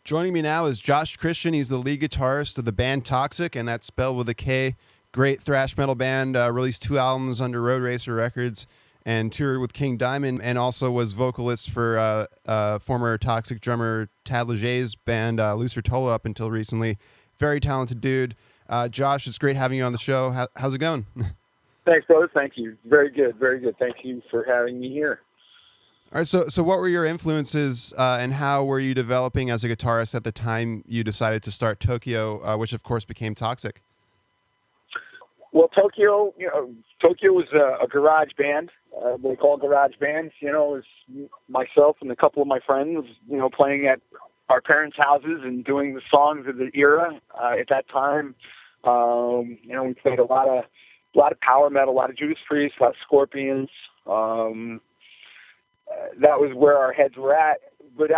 Joining me now is Josh Christian. He's the lead guitarist of the band Toxik, and that's spelled with a K. Great thrash metal band, released 2 albums under Road Racer Records and toured with King Diamond, and also was vocalist for former Toxik drummer Tad Leger's band Loose Tola up until recently. Very talented dude. Josh, it's great having you on the show. How's it going? Thanks, brother. Thank you. Very good. Very good. Thank you for having me here. All right, so what were your influences and how were you developing as a guitarist at the time you decided to start Tokyo, which of course became Toxik? Well, Tokyo was a garage band. They call garage bands. It was myself and a couple of my friends, playing at our parents' houses and doing the songs of the era. At that time, we played a lot of power metal, a lot of Judas Priest, a lot of Scorpions. That was where our heads were at. But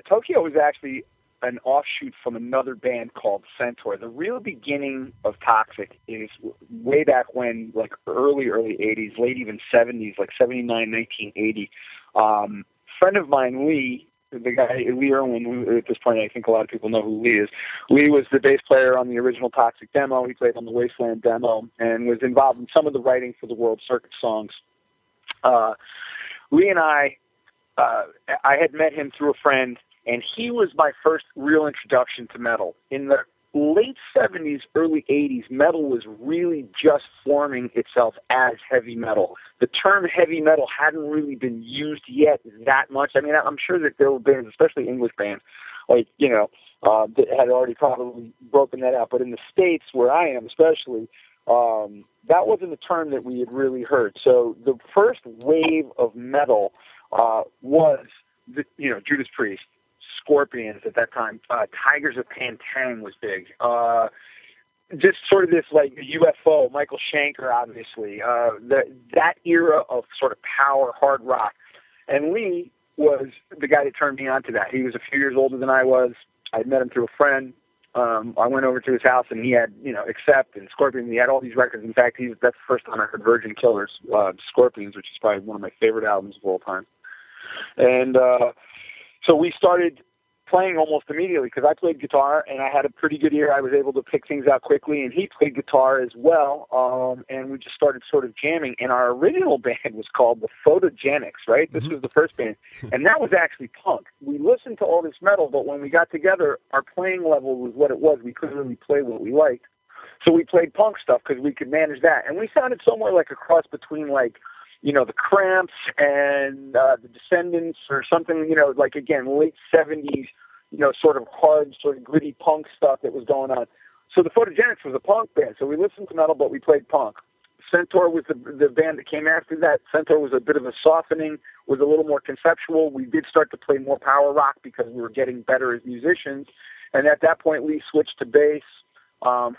Tokyo was actually an offshoot from another band called Centaur. The real beginning of Toxik is way back when, like early 80s, late even 70s, like 79, 1980. Friend of mine, Lee, the guy, Lee Irwin, who at this point I think a lot of people know who Lee is. Lee was the bass player on the original Toxik demo. He played on the Wasteland demo and was involved in some of the writing for the World Circus songs. Lee and I had met him through a friend, and he was my first real introduction to metal. In the late 70s, early 80s, metal was really just forming itself as heavy metal. The term heavy metal hadn't really been used yet that much. I mean, I'm sure that there were bands, especially English bands, that had already probably broken that out. But in the States, where I am especially, that wasn't a term that we had really heard. So the first wave of metal was, Judas Priest, Scorpions at that time. Tigers of Pantang was big. Just sort of this like UFO, Michael Schenker, obviously. That era of sort of power hard rock. And Lee was the guy that turned me on to that. He was a few years older than I was. I'd met him through a friend. I went over to his house and he had, Accept and Scorpions. He had all these records. In fact, that's the first time I heard Virgin Killers, Scorpions, which is probably one of my favorite albums of all time. And so we started playing almost immediately because I played guitar and I had a pretty good ear. I was able to pick things out quickly, and he played guitar as well. And we just started sort of jamming. And our original band was called the Photogenics, right? This was the first band. And that was actually punk. We listened to all this metal, but when we got together, our playing level was what it was. We couldn't really play what we liked. So we played punk stuff because we could manage that. And we sounded somewhere like a cross between the Cramps and the Descendants or something, like, again, late 70s, sort of hard, sort of gritty punk stuff that was going on. So the Photogenics was a punk band. So we listened to metal, but we played punk. Centaur was the band that came after that. Centaur was a bit of a softening, was a little more conceptual. We did start to play more power rock because we were getting better as musicians. And at that point, Lee switched to bass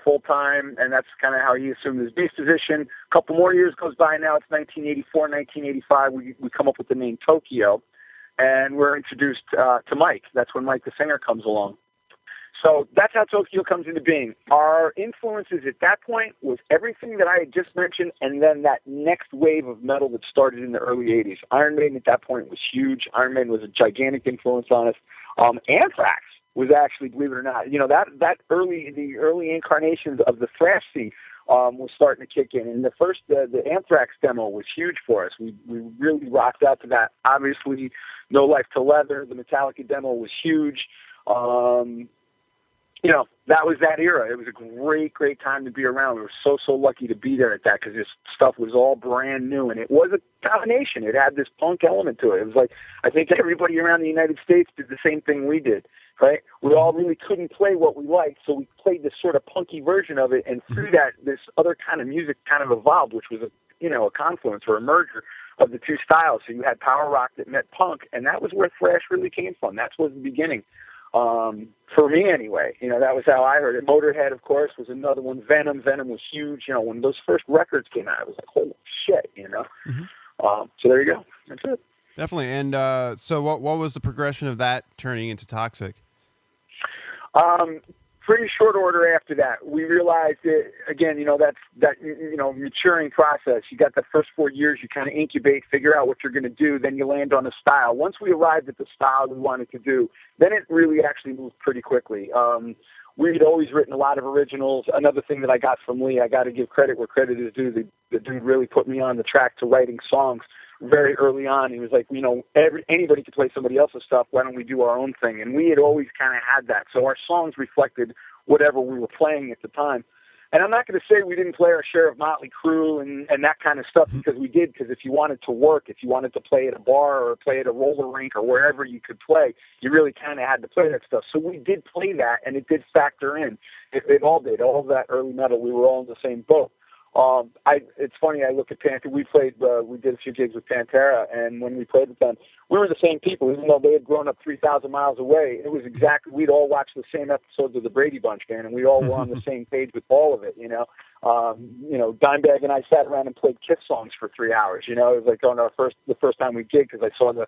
full-time, and that's kind of how he assumed his bass position. A couple more years goes by. Now it's 1984, 1985. We come up with the name Tokyo, and we're introduced to Mike. That's when Mike the singer comes along. So that's how Tokyo comes into being. Our influences at that point was everything that I had just mentioned, and then that next wave of metal that started in the early 80s. Iron Maiden at that point was huge. Iron Maiden was a gigantic influence on us. Anthrax was actually, believe it or not, the early incarnations of the thrash scene was starting to kick in. And the Anthrax demo was huge for us. We really rocked out to that. Obviously, No Life to Leather, the Metallica demo was huge. That was that era. It was a great, great time to be around. We were so lucky to be there at that because this stuff was all brand new. And it was a combination. It had this punk element to it. It was like, I think everybody around the United States did the same thing we did, right? We all really couldn't play what we liked, so we played this sort of punky version of it. And through that, this other kind of music kind of evolved, which was a confluence or a merger of the two styles. So you had power rock that met punk, and that was where thrash really came from. That was the beginning. For me anyway, that was how I heard it. Motorhead, of course, was another one. Venom was huge. When those first records came out, it was like, holy shit, So there you go. That's it. Definitely. And so what was the progression of that turning into Toxik? pretty short order after that, we realized that, again, that maturing process. You got the first 4 years, you kind of incubate, figure out what you're going to do, then you land on a style. Once we arrived at the style we wanted to do, then it really actually moved pretty quickly. We'd always written a lot of originals. Another thing that I got from Lee, I got to give credit where credit is due. The dude really put me on the track to writing songs very early on. He was like, anybody can play somebody else's stuff. Why don't we do our own thing? And we had always kind of had that. So our songs reflected whatever we were playing at the time. And I'm not going to say we didn't play our share of Motley Crue and that kind of stuff, because we did. Because if you wanted to work, if you wanted to play at a bar or play at a roller rink or wherever you could play, you really kind of had to play that stuff. So we did play that, and it did factor in. It all did. All of that early metal, we were all in the same boat. It's funny, I look at Pantera. We did a few gigs with Pantera, and when we played with them, we were the same people, even though they had grown up 3,000 miles away. It was we'd all watched the same episodes of the Brady Bunch, man, and we all were on the same page with all of it, Dimebag and I sat around and played Kiss songs for 3 hours, It was like on the first time we gigged, because I saw the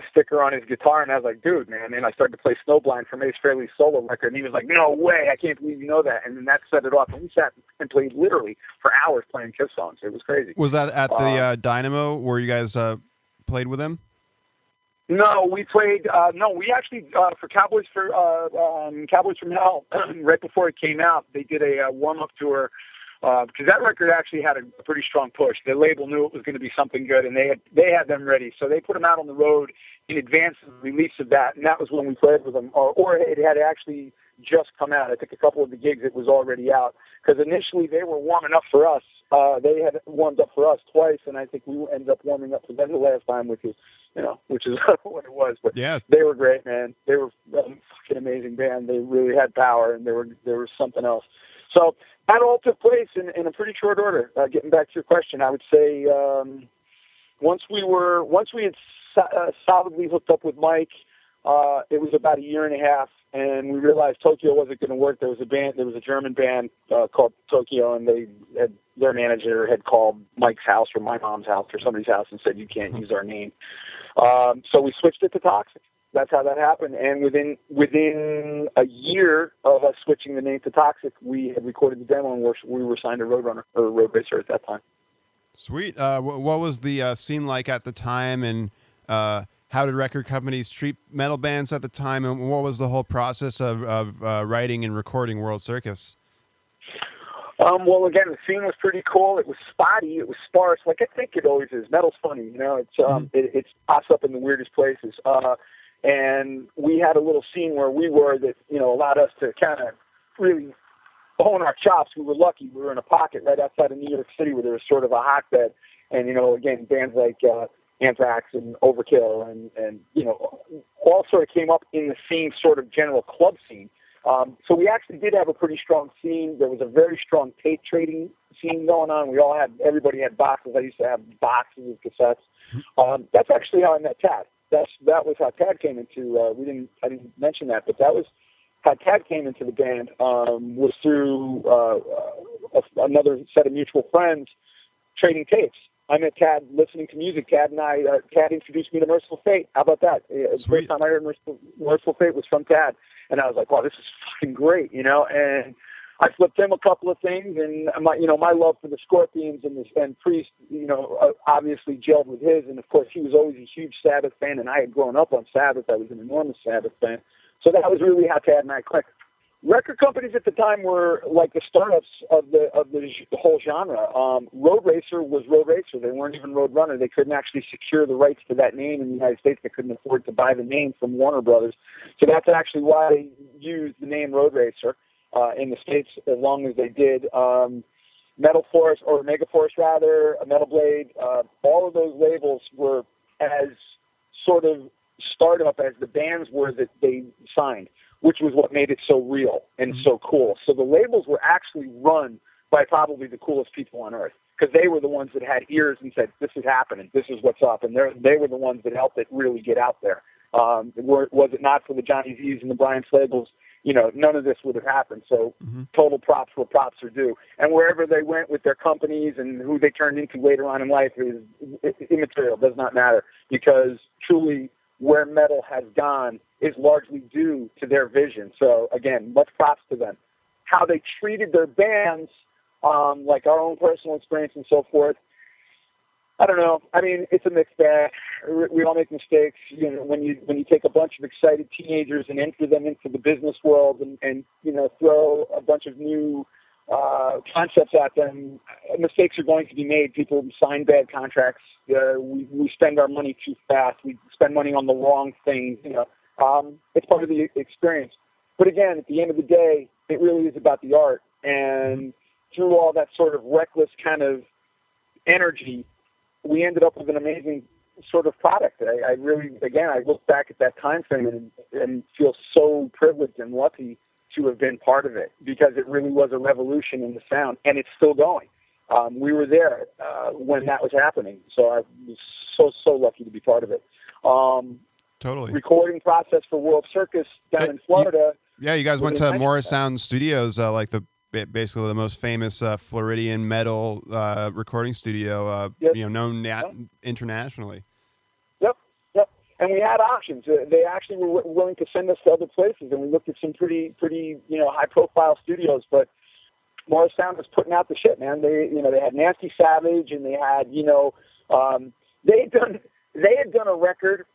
sticker on his guitar, and I was like, dude, man. And I started to play Snowblind from Ace Frehley's solo record, and he was like, no way, I can't believe you know that. And then that set it off, and we sat and played literally for hours playing Kiss songs. It was crazy. Was that at the Dynamo where you guys played with him? No, we played. We actually for Cowboys from Hell. Right before it came out, they did a warm-up tour. Because that record actually had a pretty strong push. The label knew it was going to be something good, and they had them ready. So they put them out on the road in advance of the release of that, and that was when we played with them. Or it had actually just come out. I think a couple of the gigs it was already out. Because initially they were warming up for us. They had warmed up for us twice, and I think we ended up warming up for them the last time, which is what it was. But yeah, they were great, man. They were a fucking amazing band. They really had power, and there was something else. So that all took place in a pretty short order. Getting back to your question, I would say once we had solidly hooked up with Mike, it was about a year and a half, and we realized Tokyo wasn't going to work. There was a German band called Tokyo, and their manager had called Mike's house or my mom's house or somebody's house and said, you can't use our name. So we switched it to Toxik. That's how that happened. And within a year of us switching the name to Toxik, we had recorded the demo, and we were signed to Roadrunner or Road Racer at that time. Sweet. What was the scene like at the time, and how did record companies treat metal bands at the time, and what was the whole process of writing and recording World Circus? Well, again, the scene was pretty cool. It was spotty. It was sparse, like I think it always is. Metal's funny, it pops up in the weirdest places. And we had a little scene where we were that, allowed us to kind of really hone our chops. We were lucky. We were in a pocket right outside of New York City where there was sort of a hotbed. And, again, bands like Anthrax and Overkill and all sort of came up in the same sort of general club scene. So we actually did have a pretty strong scene. There was a very strong tape trading scene going on. Everybody had boxes. I used to have boxes of cassettes. That's actually how I met Tad. That was how Tad came into. I didn't mention that, but that was how Tad came into the band. Was through another set of mutual friends trading tapes. I met Tad listening to music. Tad introduced me to Merciful Fate. How about that? The first time I heard Merciful Fate was from Tad, and I was like, "Wow, this is fucking great," And I flipped him a couple of things, and my love for the Scorpions and Priest, obviously gelled with his. And of course, he was always a huge Sabbath fan, and I had grown up on Sabbath. I was an enormous Sabbath fan, so that was really how Tad and I clicked. Record companies at the time were like the startups of the whole genre. Road Racer was Road Racer. They weren't even Road Runner. They couldn't actually secure the rights to that name in the United States. They couldn't afford to buy the name from Warner Brothers. So that's actually why they used the name Road Racer in the States as long as they did. Metal Force, or Mega Force rather, Metal Blade, all of those labels were as sort of startup as the bands were that they signed, which was what made it so real and so cool. So the labels were actually run by probably the coolest people on earth, because they were the ones that had ears and said, this is happening, this is what's up. And they were the ones that helped it really get out there. Was it not for the Johnny Z's and the Brian Slagels, none of this would have happened. So total props where props are due. And wherever they went with their companies and who they turned into later on in life is immaterial, does not matter, because truly where metal has gone is largely due to their vision. So again, much props to them. How they treated their bands, like our own personal experience and so forth, I don't know. I mean, it's a mixed bag. We all make mistakes. You know, when you take a bunch of excited teenagers and enter them into the business world and you know, throw a bunch of new concepts at them, mistakes are going to be made. People sign bad contracts. We spend our money too fast. We spend money on the wrong things. You know, it's part of the experience. But again, at the end of the day, it really is about the art. And through all that sort of reckless kind of energy, we ended up with an amazing sort of product. I really, again, I look back at that time frame and feel so privileged and lucky to have been part of it, because it really was a revolution in the sound, and it's still going. We were there when that was happening, so I was so lucky to be part of it. Totally. Recording process for World Circus down in Florida. You guys went to Morrisound Studios, like basically the most famous Floridian metal recording studio, Yep. you know, known internationally. Yep. And we had options. They actually were willing to send us to other places, and we looked at some pretty, you know, high-profile studios. But Morrisound was putting out the shit, man. They had Nasty Savage, and they had, you know, they had done a record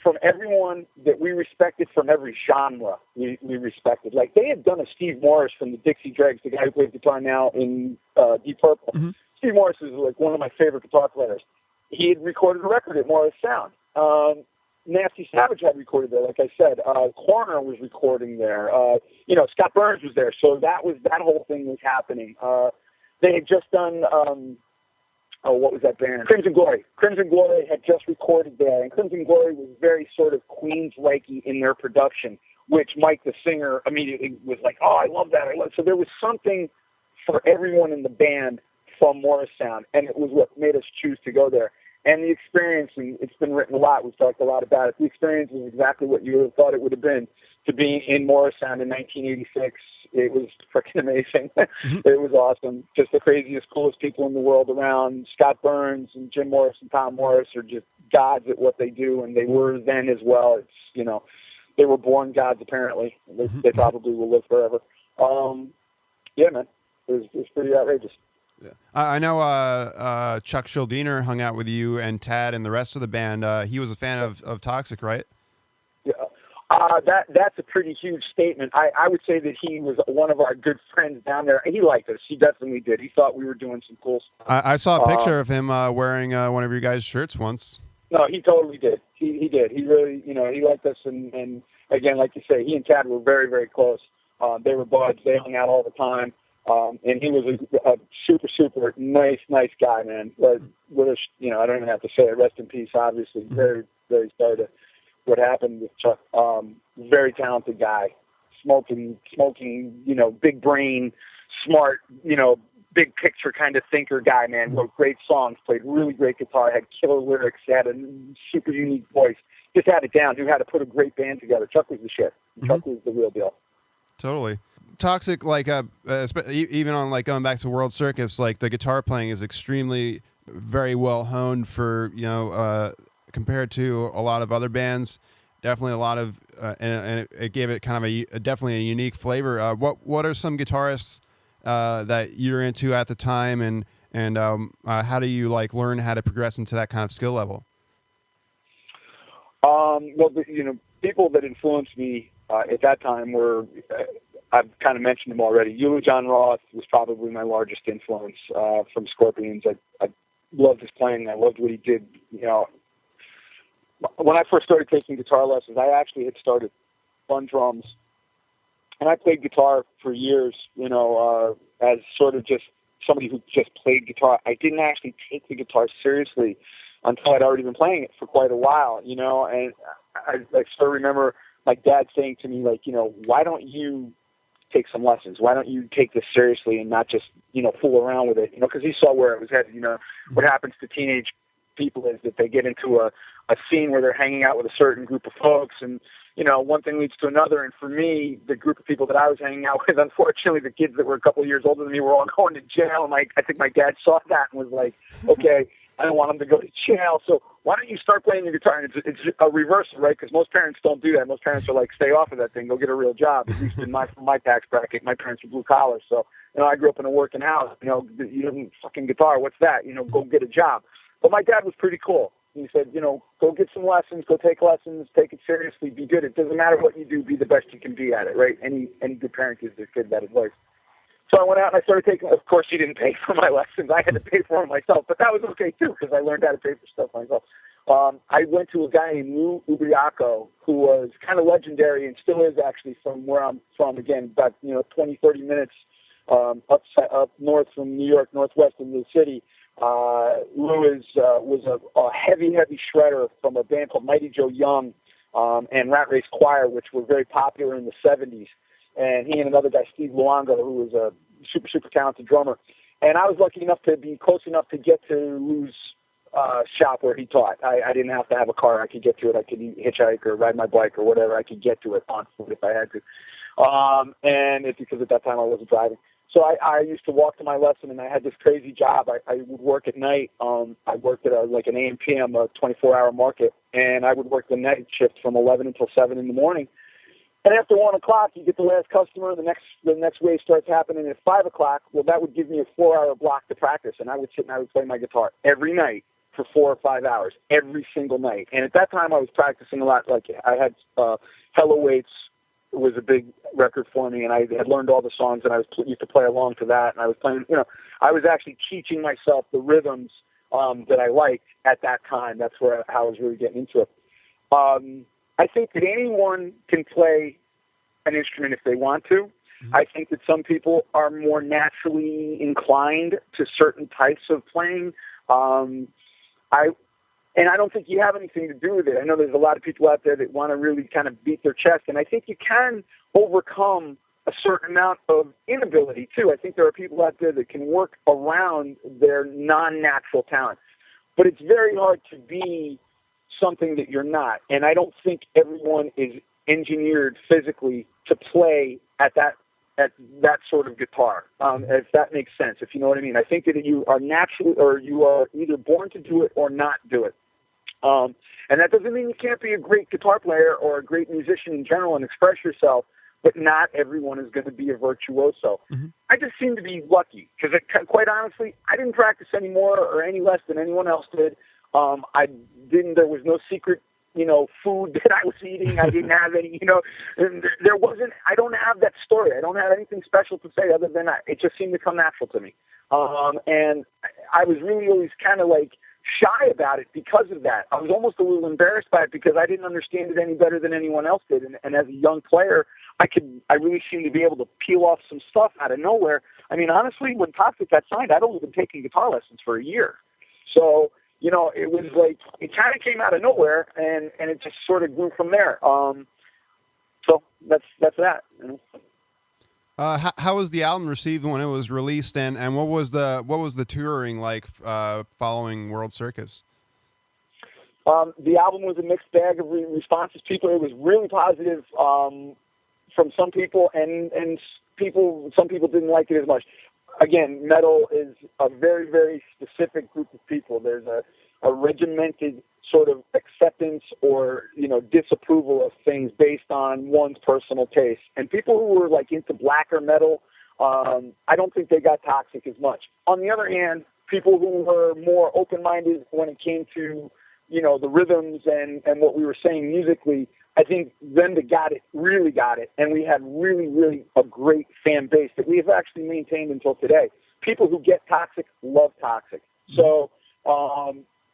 from everyone that we respected, from every genre we respected. Like, they had done a Steve Morris from the Dixie Dregs, the guy who plays guitar now in Deep Purple. Mm-hmm. Steve Morris is like one of my favorite guitar players. He had recorded a record at Morrisound. Nasty Savage had recorded there, like I said. Corner was recording there. You know, Scott Burns was there. So that whole thing was happening. They had just done, what was that band? Crimson Glory. Crimson Glory had just recorded there, and Crimson Glory was very sort of Queens-likey in their production, which Mike, the singer, immediately was like, oh, I love that. So there was something for everyone in the band from Morrisound, and it was what made us choose to go there. And the experience, and it's been written a lot, we've talked a lot about it, the experience was exactly what you would have thought it would have been to be in Morrisound in 1986. It was freaking amazing. Mm-hmm. It was awesome. Just the craziest, coolest people in the world around. Scott Burns and Jim Morris and Tom Morris are just gods at what they do, and they were then as well. It's, you know, they were born gods, apparently. They probably will live forever. Yeah, man. It was pretty outrageous. Yeah. I know Chuck Schuldiner hung out with you and Tad and the rest of the band. He was a fan of Toxik, right? Yeah. That's a pretty huge statement. I would say that he was one of our good friends down there. He liked us. He definitely did. He thought we were doing some cool stuff. I saw a picture of him wearing one of your guys' shirts once. No, he totally did. He did. He really, you know, he liked us. And again, like you say, he and Tad were very, very close. They were buds. They hung out all the time. And he was a super, super nice guy, man. But with us, you know, I don't even have to say it. Rest in peace, obviously. Very, very sorry to what happened with Chuck. Very talented guy, smoking, you know, big brain, smart, you know, big picture kind of thinker guy, man. Wrote great songs, played really great guitar, had killer lyrics, had a super unique voice. Just had it down. Knew how to put a great band together. Chuck was the shit. Mm-hmm. Chuck was the real deal. Totally. Toxik, like even on like going back to World Circus, like the guitar playing is extremely very well honed for, you know, compared to a lot of other bands. Definitely a lot of and it gave it kind of definitely a unique flavor. What are some guitarists that you're into at the time, and how do you like learn how to progress into that kind of skill level? Well, you know, people that influenced me at that time were. I've kind of mentioned him already. Uli John Roth was probably my largest influence from Scorpions. I loved his playing. I loved what he did. You know, when I first started taking guitar lessons, I actually had started on drums, and I played guitar for years. You know, as sort of just somebody who just played guitar. I didn't actually take the guitar seriously until I'd already been playing it for quite a while. You know, and I still remember my dad saying to me, like, you know, why don't you take some lessons? Why don't you take this seriously and not just, you know, fool around with it? You know, because he saw where it was headed. You know, what happens to teenage people is that they get into a scene where they're hanging out with a certain group of folks, and, you know, one thing leads to another. And for me, the group of people that I was hanging out with, unfortunately, the kids that were a couple of years older than me were all going to jail. And I think my dad saw that and was like, okay, I don't want him to go to jail. So why don't you start playing the guitar? And it's a reversal, right? Because most parents don't do that. Most parents are like, stay off of that thing. Go get a real job. At least in my tax bracket, my parents were blue collar. So, I grew up in a working house. You don't fucking guitar. What's that? Go get a job. But my dad was pretty cool. He said, go get some lessons, go take lessons, take it seriously, be good. It doesn't matter what you do, be the best you can be at it, right? Any good parent gives their kid that advice. So I went out and I started taking, of course he didn't pay for my lessons. I had to pay for them myself, but that was okay too, because I learned how to pay for stuff myself. I went to a guy named Lou Ubriaco, who was kind of legendary and still is actually from where I'm from, again, about 20, 30 minutes up north from New York, northwest of the city. Lou was a heavy shredder from a band called Mighty Joe Young and Rat Race Choir, which were very popular in the 70s. And he and another guy, Steve Luongo, who was a super talented drummer. And I was lucky enough to be close enough to get to Lou's shop where he taught. I didn't have to have a car. I could get to it. I could hitchhike or ride my bike or whatever. I could get to it on foot if I had to. And it's because at that time I wasn't driving. So I used to walk to my lesson, and I had this crazy job. I would work at night. I worked at an AM PM, a 24-hour market, and I would work the night shift from 11 until 7 in the morning. And after 1 o'clock, you get the last customer. The next wave starts happening at 5 o'clock. Well, that would give me a 4-hour block to practice, and I would sit and I would play my guitar every night for 4 or 5 hours, every single night. And at that time, I was practicing a lot. Like I had Hello Waits was a big record for me, and I had learned all the songs, and I used to play along to that. And I was playing, I was actually teaching myself the rhythms that I liked at that time. That's how I was really getting into it. I think that anyone can play an instrument if they want to. Mm-hmm. I think that some people are more naturally inclined to certain types of playing. And I don't think you have anything to do with it. I know there's a lot of people out there that want to really kind of beat their chest, and I think you can overcome a certain amount of inability, too. I think there are people out there that can work around their non-natural talent. But it's very hard to be something that you're not, and I don't think everyone is engineered physically to play at that sort of guitar, if that makes sense, if you know what I mean. I think that you are naturally, or you are either born to do it or not do it. And that doesn't mean you can't be a great guitar player or a great musician in general and express yourself, but not everyone is going to be a virtuoso. Mm-hmm. I just seem to be lucky because, quite honestly, I didn't practice any more or any less than anyone else did. There was no secret, food that I was eating. I didn't have any, and I don't have that story. I don't have anything special to say other than it just seemed to come natural to me. And I was really always kind of like shy about it because of that. I was almost a little embarrassed by it because I didn't understand it any better than anyone else did. And as a young player, I really seemed to be able to peel off some stuff out of nowhere. I mean, honestly, when Toxik got signed, I'd only been taking guitar lessons for a year. So, it was like, it kind of came out of nowhere, and it just sort of grew from there. So that's that. How was the album received when it was released, and what was the touring like following World Circus? The album was a mixed bag of responses. It was really positive from some people, and some people didn't like it as much. Again, metal is a very, very specific group of people. There's a regimented sort of acceptance or, disapproval of things based on one's personal taste. And people who were like into blacker metal, I don't think they got Toxik as much. On the other hand, people who were more open-minded when it came to, the rhythms and what we were saying musically, I think them that got it really got it, and we had really, really a great fan base that we have actually maintained until today. People who get Toxik love Toxik. So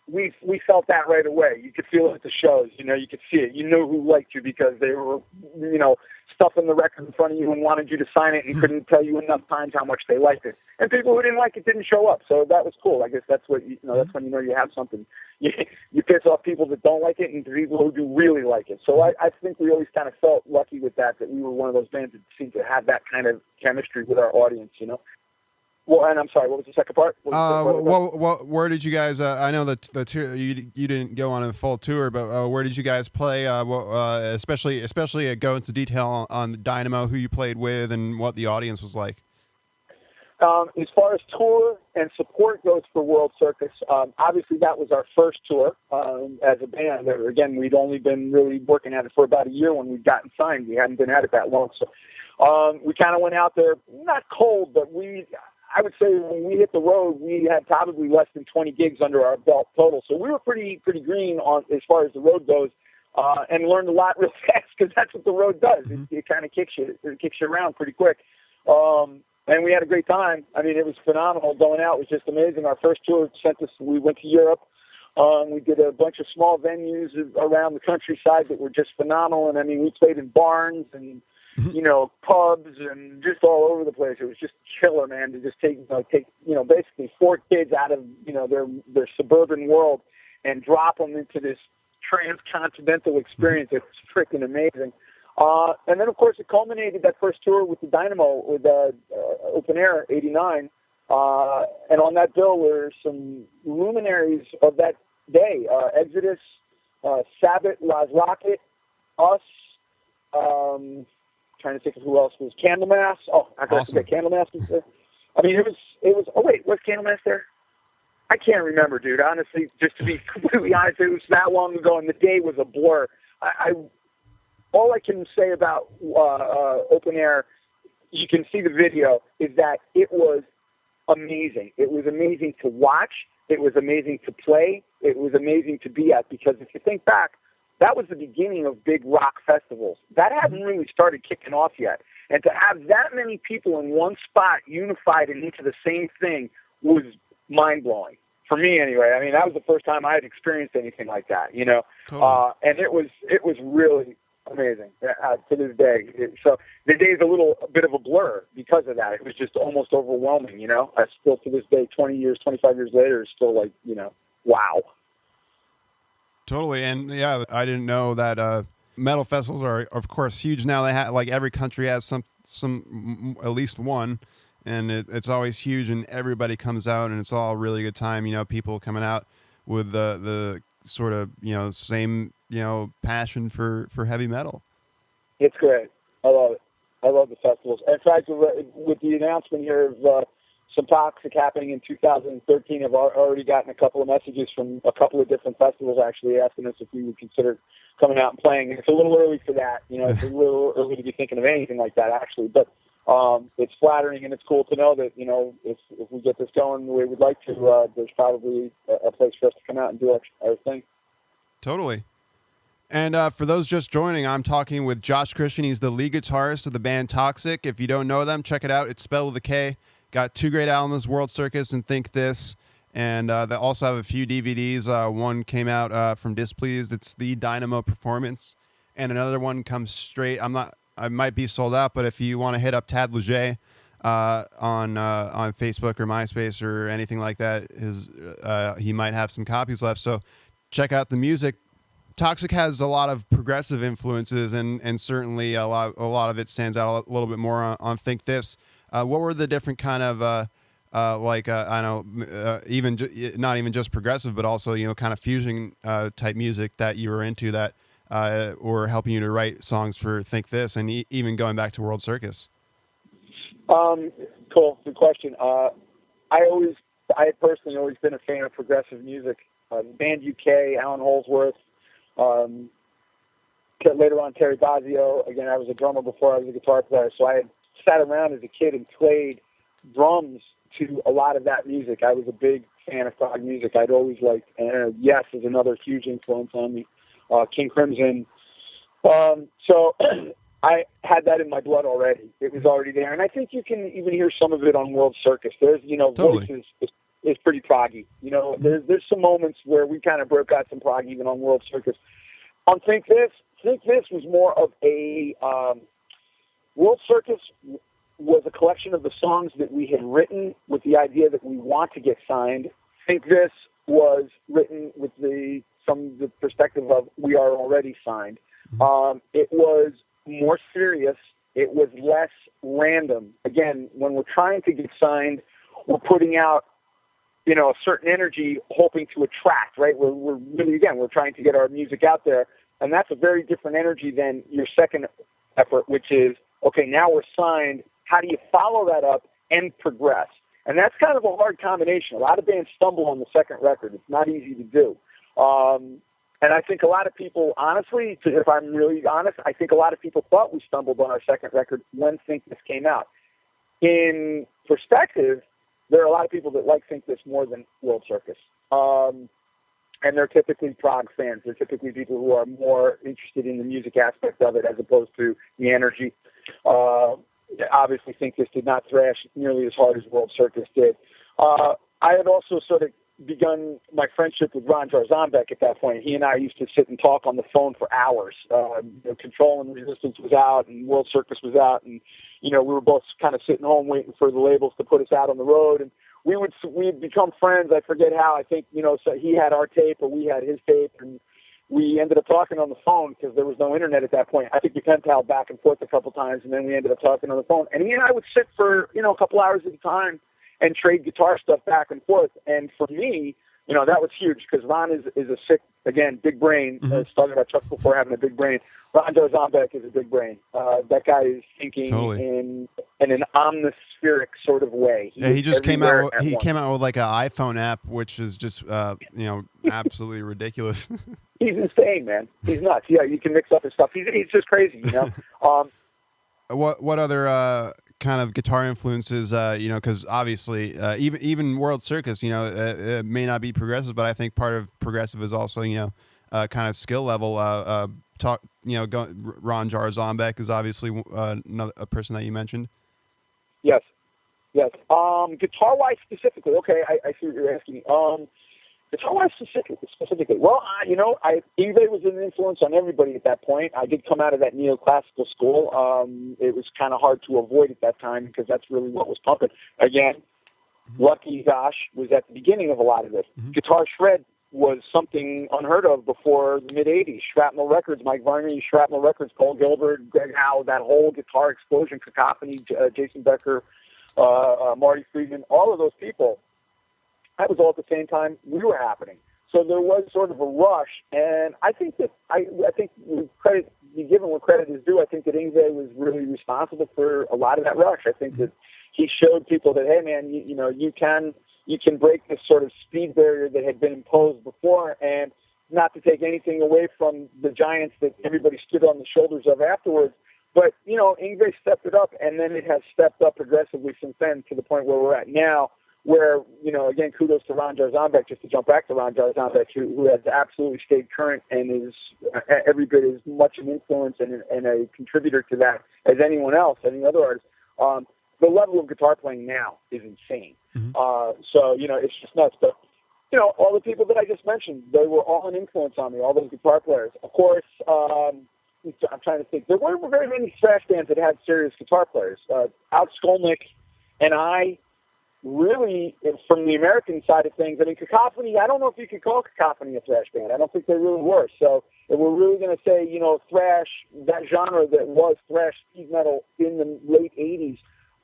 we felt that right away. You could feel it at the shows. You could see it. You knew who liked you because they were, stuffing the record in front of you and wanted you to sign it and couldn't tell you enough times how much they liked it. And people who didn't like it didn't show up. So that was cool. I guess that's what that's when you have something. You piss off people that don't like it and people who do really like it. So I think we always kind of felt lucky with that we were one of those bands that seemed to have that kind of chemistry with our audience, Well, and I'm sorry, what was the second part? Where did you guys? I know that the tour you didn't go on a full tour, but where did you guys play? Especially go into detail on Dynamo, who you played with, and what the audience was like. As far as tour and support goes for World Circus, obviously that was our first tour as a band. Again, we'd only been really working at it for about a year when we'd gotten signed. We hadn't been at it that long. So we kind of went out there, not cold, but I would say when we hit the road, we had probably less than 20 gigs under our belt total. So we were pretty green on as far as the road goes, and learned a lot real fast because that's what the road does. It kind of kicks you around pretty quick. And we had a great time. I mean, it was phenomenal. Going out was just amazing. Our first tour we went to Europe. We did a bunch of small venues around the countryside that were just phenomenal. And I mean, we played in barns and, pubs and just all over the place. It was just killer, man, to just take basically 4 kids out of, their suburban world and drop them into this transcontinental experience. It was freaking amazing. And then, of course, it culminated that first tour with the Dynamo, with Open Air, 89. And on that bill were some luminaries of that day, Exodus, Sabbath, Las Rocket, us, trying to think of who else was, Candlemass. Oh, I forgot to say Candlemass was there. I mean, it was, oh, wait, was Candlemass there? I can't remember, dude. Honestly, just to be completely honest, it was that long ago, and the day was a blur. All I can say about Open Air, you can see the video, is that it was amazing. It was amazing to watch. It was amazing to play. It was amazing to be at, because if you think back, that was the beginning of big rock festivals. That hadn't really started kicking off yet. And to have that many people in one spot unified and into the same thing was mind-blowing. For me, anyway. I mean, that was the first time I had experienced anything like that, Totally. And it was really amazing to this day. So the day is a bit of a blur because of that. It was just almost overwhelming, I still, to this day, 25 years later, is still like, wow. Totally. And yeah, I didn't know that metal festivals are, of course, huge now. They have, like, every country has some at least one, and it's always huge, and everybody comes out, and it's all a really good time. People coming out with the sort of same passion for heavy metal. It's great. I love it. I love the festivals. In fact, with the announcement here of some Toxik happening in 2013, I've already gotten a couple of messages from a couple of different festivals actually asking us if we would consider coming out and playing. And it's a little early for that. It's a little early to be thinking of anything like that, actually. But it's flattering, and it's cool to know that, if we get this going the way we'd like to, there's probably a place for us to come out and do our thing. Totally. And for those just joining, I'm talking with Josh Christian. He's the lead guitarist of the band Toxik. If you don't know them, check it out. It's spelled with a K. Got 2 great albums, World Circus and Think This. And they also have a few DVDs. One came out from Displeased. It's the Dynamo Performance. And another one comes straight. I might be sold out, but if you want to hit up Tad Leger on Facebook or MySpace or anything like that, he might have some copies left. So check out the music. Toxik has a lot of progressive influences, and certainly a lot of it stands out a little bit more on Think This. What were the different kind of not even just progressive, but also kind of fusion type music that you were into that or helping you to write songs for Think This, and even going back to World Circus? Cool, good question. I had personally always been a fan of progressive music. Band UK, Alan Holdsworth. Later on, Terry Bozzio. Again, I was a drummer before I was a guitar player, so I had sat around as a kid and played drums to a lot of that music. I was a big fan of prog music. I'd always liked, Yes is another huge influence on me. King Crimson. So I had that in my blood already. It was already there, and I think you can even hear some of it on World Circus. There's, Totally. Voices is pretty proggy. There's some moments where we kind of broke out some prog even on World Circus. On Think This was more of a World Circus was a collection of the songs that we had written with the idea that we want to get signed. Think This was written from the perspective of we are already signed. It was more serious. It was less random. Again, when we're trying to get signed, we're putting out a certain energy, hoping to attract, right? We're really, again, we're trying to get our music out there, and that's a very different energy than your second effort, which is, okay, now we're signed. How do you follow that up and progress. And that's kind of a hard combination. A lot of bands stumble on the second record. It's not easy to do. And I think a lot of people, honestly, if I'm really honest, I think a lot of people thought we stumbled on our second record when Think This came out. In perspective, there are a lot of people that like Think This more than World Circus. And they're typically prog fans. They're typically people who are more interested in the music aspect of it as opposed to the energy. Obviously, Think This did not thrash nearly as hard as World Circus did. I had also sort of begun my friendship with Ron Jarzambek at that point. He and I used to sit and talk on the phone for hours. Control and Resistance was out, and World Circus was out, and we were both kind of sitting home waiting for the labels to put us out on the road, and we'd become friends. I forget how. I think so he had our tape or we had his tape, and we ended up talking on the phone because there was no internet at that point. I think we pen palled back and forth a couple times, and then we ended up talking on the phone. And he and I would sit for a couple hours at a time and trade guitar stuff back and forth. And for me, that was huge because Ron is a sick, again, big brain. I was talking about Chuck before having a big brain. Ron Jarzambek is a big brain. That guy is thinking in an omnispheric sort of way. He just came out. He came out with like an iPhone app, which is just absolutely ridiculous. He's insane, man. He's nuts. Yeah, you can mix up his stuff. He's just crazy. What other kind of guitar influences, because obviously even World Circus, it may not be progressive, but I think part of progressive is also, kind of skill level. Ron Jarzambek is obviously a person that you mentioned. Yes. Guitar-wise specifically, okay, I see what you're asking me. Guitar-wise specifically, well, Yngwie was an influence on everybody at that point. I did come out of that neoclassical school. It was kind of hard to avoid at that time because that's really what was pumping. Again, Lucky Gosh was at the beginning of a lot of this. Guitar shred was something unheard of before the mid-'80s. Shrapnel Records, Mike Varney, Shrapnel Records, Paul Gilbert, Greg Howe, that whole guitar explosion, Cacophony, Jason Becker, Marty Friedman, all of those people. That was all at the same time we were happening. So there was sort of a rush, and I think that I think credit be given where credit is due. I think that Yngwie was really responsible for a lot of that rush. I think that he showed people that, hey man, you can break this sort of speed barrier that had been imposed before, and not to take anything away from the giants that everybody stood on the shoulders of afterwards. But Yngwie stepped it up, and then it has stepped up progressively since then to the point where we're at now. Where, again, kudos to Ron Jarzambek, just to jump back to Ron Jarzambek, who has absolutely stayed current and is every bit as much an influence and a contributor to that as anyone else, any other artist. The level of guitar playing now is insane. So, it's just nuts. But, all the people that I just mentioned, they were all an influence on me, all those guitar players. Of course, I'm trying to think. There weren't very many thrash bands that had serious guitar players. Alex Skolnick and I, really, from the American side of things, I mean, Cacophony, I don't know if you could call Cacophony a thrash band. I don't think they really were. So if we're really going to say, thrash, that genre that was thrash speed metal in the late 80s,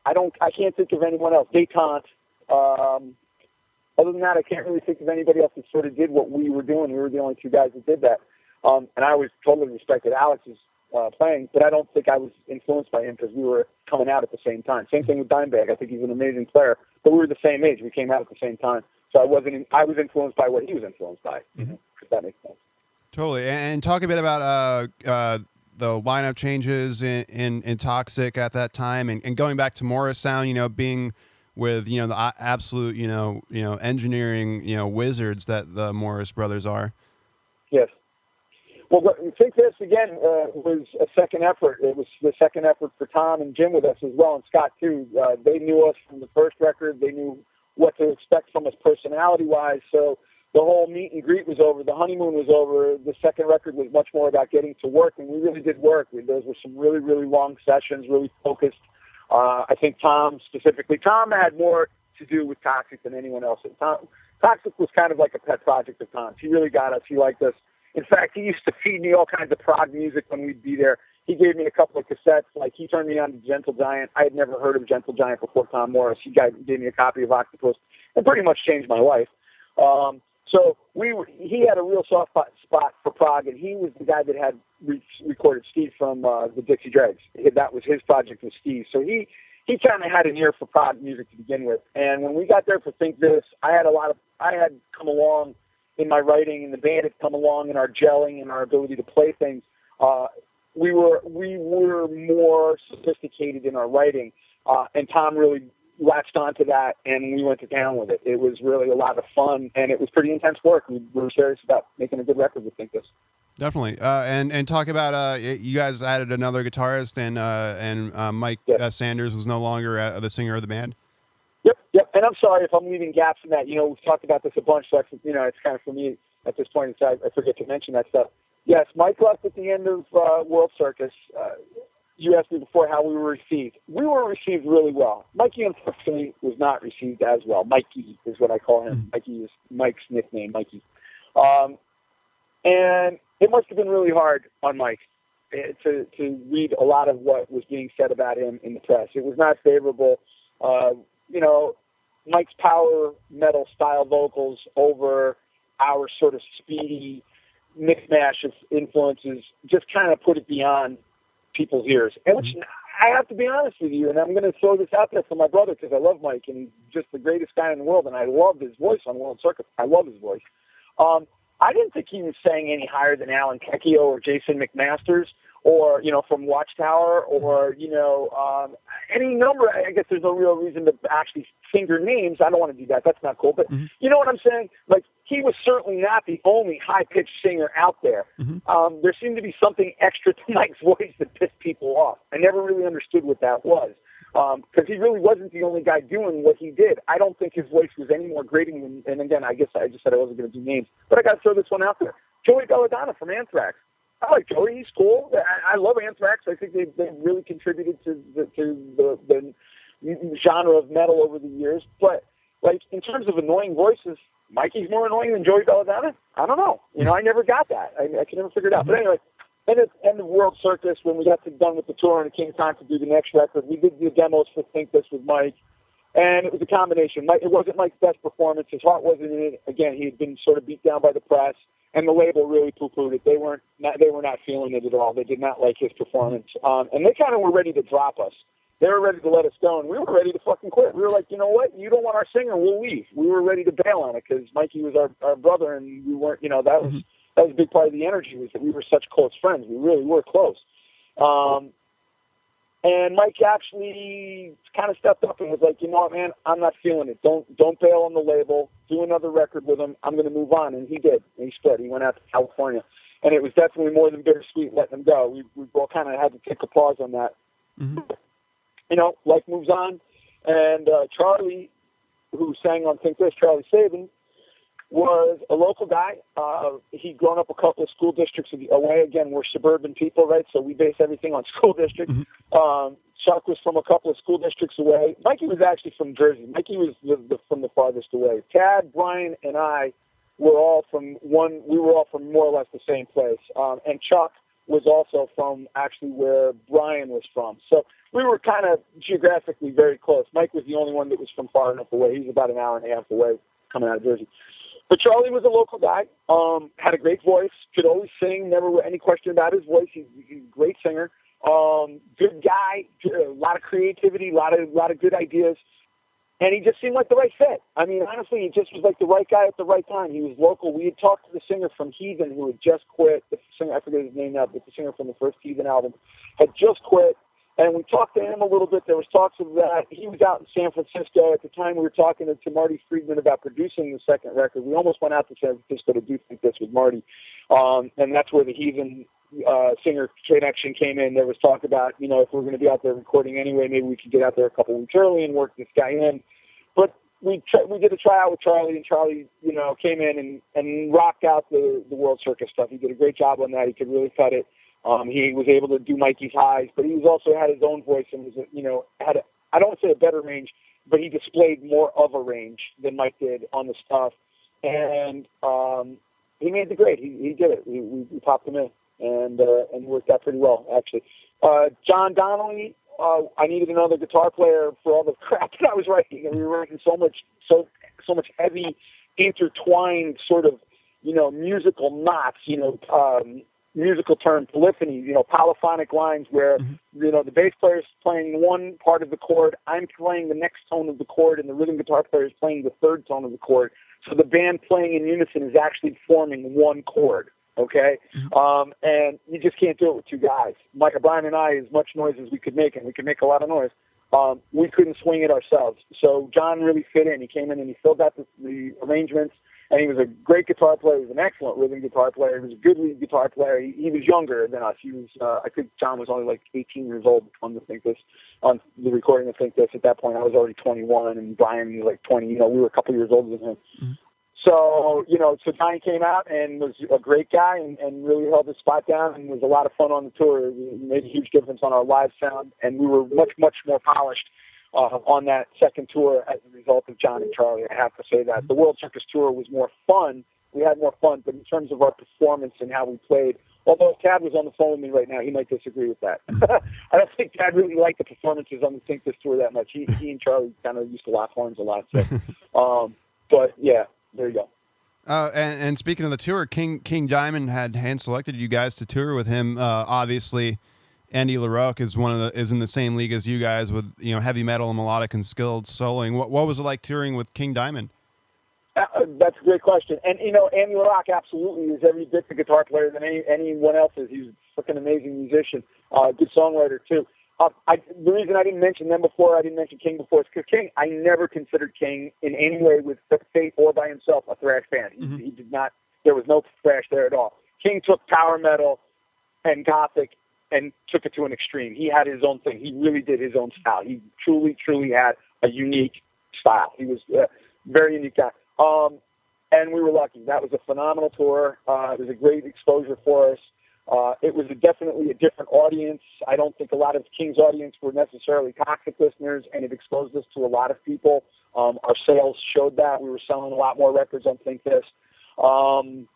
I can't think of anyone else. Détente. Other than that, I can't really think of anybody else that sort of did what we were doing. We were the only two guys that did that. And I always totally respected Alex's playing, but I don't think I was influenced by him because we were coming out at the same time. Same thing with Dimebag. I think he's an amazing player, but we were the same age. We came out at the same time. So I was influenced by what he was influenced by, if that makes sense. Totally. And talk a bit about the lineup changes in Toxik at that time, and going back to Morrisound, being with, the absolute, engineering, wizards that the Morris brothers are. Yes. Well, I think this, again, was a second effort. It was the second effort for Tom and Jim with us as well, and Scott, too. They knew us from the first record. They knew what to expect from us personality-wise. So the whole meet and greet was over. The honeymoon was over. The second record was much more about getting to work, and we really did work. Those were some really, really long sessions, really focused. I think Tom had more to do with Toxik than anyone else. Toxik was kind of like a pet project of Tom's. He really got us. He liked us. In fact, he used to feed me all kinds of prog music when we'd be there. He gave me a couple of cassettes. Like, he turned me on to Gentle Giant. I had never heard of Gentle Giant before Tom Morris. He gave me a copy of Octopus and pretty much changed my life. So he had a real soft spot for prog, and he was the guy that had recorded Steve from the Dixie Dregs. That was his project with Steve. So he he kind of had an ear for prog music to begin with. And when we got there for Think This, I had come along in my writing, and the band had come along in our gelling and our ability to play things. We were more sophisticated in our writing, and Tom really latched onto that, and we went to town with it. It was really a lot of fun, and it was pretty intense work. We were serious about making a good record with Think This. Definitely. And talk about you guys added another guitarist, and Mike Sanders was no longer the singer of the band. Yep. And I'm sorry if I'm leaving gaps in that. We've talked about this a bunch, so it's kind of for me at this point. I forget to mention that stuff. Yes, Mike left at the end of World Circus. You asked me before how we were received. We were received really well. Mikey, unfortunately, was not received as well. Mikey is what I call him. Mm-hmm. Mikey is Mike's nickname, Mikey. And it must have been really hard on Mike to read a lot of what was being said about him in the press. It was not favorable. Mike's power metal style vocals over our sort of speedy mix-mash of influences just kind of put it beyond people's ears. And which, I have to be honest with you, and I'm going to throw this out there for my brother because I love Mike, and he's just the greatest guy in the world, and I love his voice on World Circus. I love his voice. I didn't think he was saying any higher than Alan Kekio or Jason McMasters or, from Watchtower or, any number. I guess there's no real reason to actually finger names. I don't want to do that. That's not cool. But you know what I'm saying? Like, he was certainly not the only high-pitched singer out there. Mm-hmm. There seemed to be something extra to Mike's voice that pissed people off. I never really understood what that was. Because he really wasn't the only guy doing what he did. I don't think his voice was any more grating than, and again, I guess I just said I wasn't going to do names, but I got to throw this one out there. Joey Belladonna from Anthrax. I like Joey. He's cool. I love Anthrax. I think they've really contributed to the genre of metal over the years. But, like, in terms of annoying voices, Mikey's more annoying than Joey Belladonna? I don't know. I never got that. I can never figure it out. But anyway, and at the end of World Circus, when we got done with the tour and it came time to do the next record, we did the demos for Think This with Mike, and it was a combination. It wasn't Mike's best performance. His heart wasn't in it. Again, he had been sort of beat down by the press, and the label really poo-pooed it. They were not feeling it at all. They did not like his performance, and they kind of were ready to drop us. They were ready to let us go, and we were ready to fucking quit. We were like, you know what? You don't want our singer, we'll leave. We were ready to bail on it because Mikey was our brother, and we weren't. That was. That was a big part of the energy, was that we were such close friends. We really were close. And Mike actually kind of stepped up and was like, you know what, man, I'm not feeling it. Don't bail on the label. Do another record with him. I'm going to move on. And he did. And he split. He went out to California. And it was definitely more than bittersweet letting him go. We both kind of had to take applause on that. Mm-hmm. Life moves on. And Charlie, who sang on Think This, Charlie Sabin, was a local guy. He'd grown up a couple of school districts away. Again, we're suburban people, right? So we base everything on school districts. Mm-hmm. Chuck was from a couple of school districts away. Mikey was actually from Jersey. Mikey was from the farthest away. Tad, Brian, and I were all from more or less the same place. And Chuck was also from actually where Brian was from. So we were kind of geographically very close. Mike was the only one that was from far enough away. He was about an hour and a half away coming out of Jersey. But Charlie was a local guy, had a great voice, could always sing, never any question about his voice. He's a great singer, good guy, a lot of creativity, a lot of good ideas, and he just seemed like the right fit. I mean, honestly, he just was like the right guy at the right time. He was local. We had talked to the singer from Heathen who had just quit. The singer, I forget his name now, but the singer from the first Heathen album had just quit. And we talked to him a little bit. There was talks of that. He was out in San Francisco. At the time, we were talking to Marty Friedman about producing the second record. We almost went out to San Francisco to do Think This with Marty. And that's where the Heathen singer connection came in. There was talk about, if we're going to be out there recording anyway, maybe we could get out there a couple weeks early and work this guy in. But we did a tryout with Charlie, and Charlie, came in and rocked out the World Circus stuff. He did a great job on that. He could really cut it. He was able to do Mikey's highs, but he was also had his own voice and was, I don't want to say a better range, but he displayed more of a range than Mike did on the stuff. And he made the grade. He did it. We popped him in, and worked out pretty well, actually. John Donnelly, I needed another guitar player for all the crap that I was writing, and we were writing so much heavy, intertwined sort of, musical knots, musical term, polyphony, polyphonic lines where, the bass player is playing one part of the chord, I'm playing the next tone of the chord, and the rhythm guitar player is playing the third tone of the chord. So the band playing in unison is actually forming one chord, okay? And you just can't do it with two guys. Mike O'Brien and I, as much noise as we could make, and we could make a lot of noise, we couldn't swing it ourselves. So John really fit in. He came in and he filled out the arrangements, and he was a great guitar player. He was an excellent rhythm guitar player. He was a good lead guitar player. He was younger than us. He was, I think John was only like 18 years old on the recording of Think This. At that point, I was already 21, and Brian was like 20. We were a couple years older than him. So, so Johnny came out and was a great guy and really held his spot down and was a lot of fun on the tour. It made a huge difference on our live sound, and we were much, much more polished on that second tour as a result of John and Charlie. I have to say that. The World Circus Tour was more fun. We had more fun, but in terms of our performance and how we played, although if Tad was on the phone with me right now, he might disagree with that. I don't think Tad really liked the performances on the Think This Tour that much. He and Charlie kind of used to lock horns a lot. So, but, yeah. There you go. And speaking of the tour, King Diamond had hand-selected you guys to tour with him. Obviously, Andy LaRocque is in the same league as you guys with heavy metal and melodic and skilled soloing. What was it like touring with King Diamond? That's a great question. And Andy LaRocque absolutely is every bit the guitar player than anyone else is. He's a freaking amazing musician, good songwriter too. The reason I didn't mention them before, I didn't mention King before, is because King, I never considered King in any way with Fate or by himself a thrash band. He did not, there was no thrash there at all. King took power metal and gothic and took it to an extreme. He had his own thing. He really did his own style. He truly, truly had a unique style. He was a very unique guy. And we were lucky. That was a phenomenal tour. It was a great exposure for us. It was definitely a different audience. I don't think a lot of King's audience were necessarily Toxik listeners, and it exposed us to a lot of people. Our sales showed that. We were selling a lot more records on Think This. And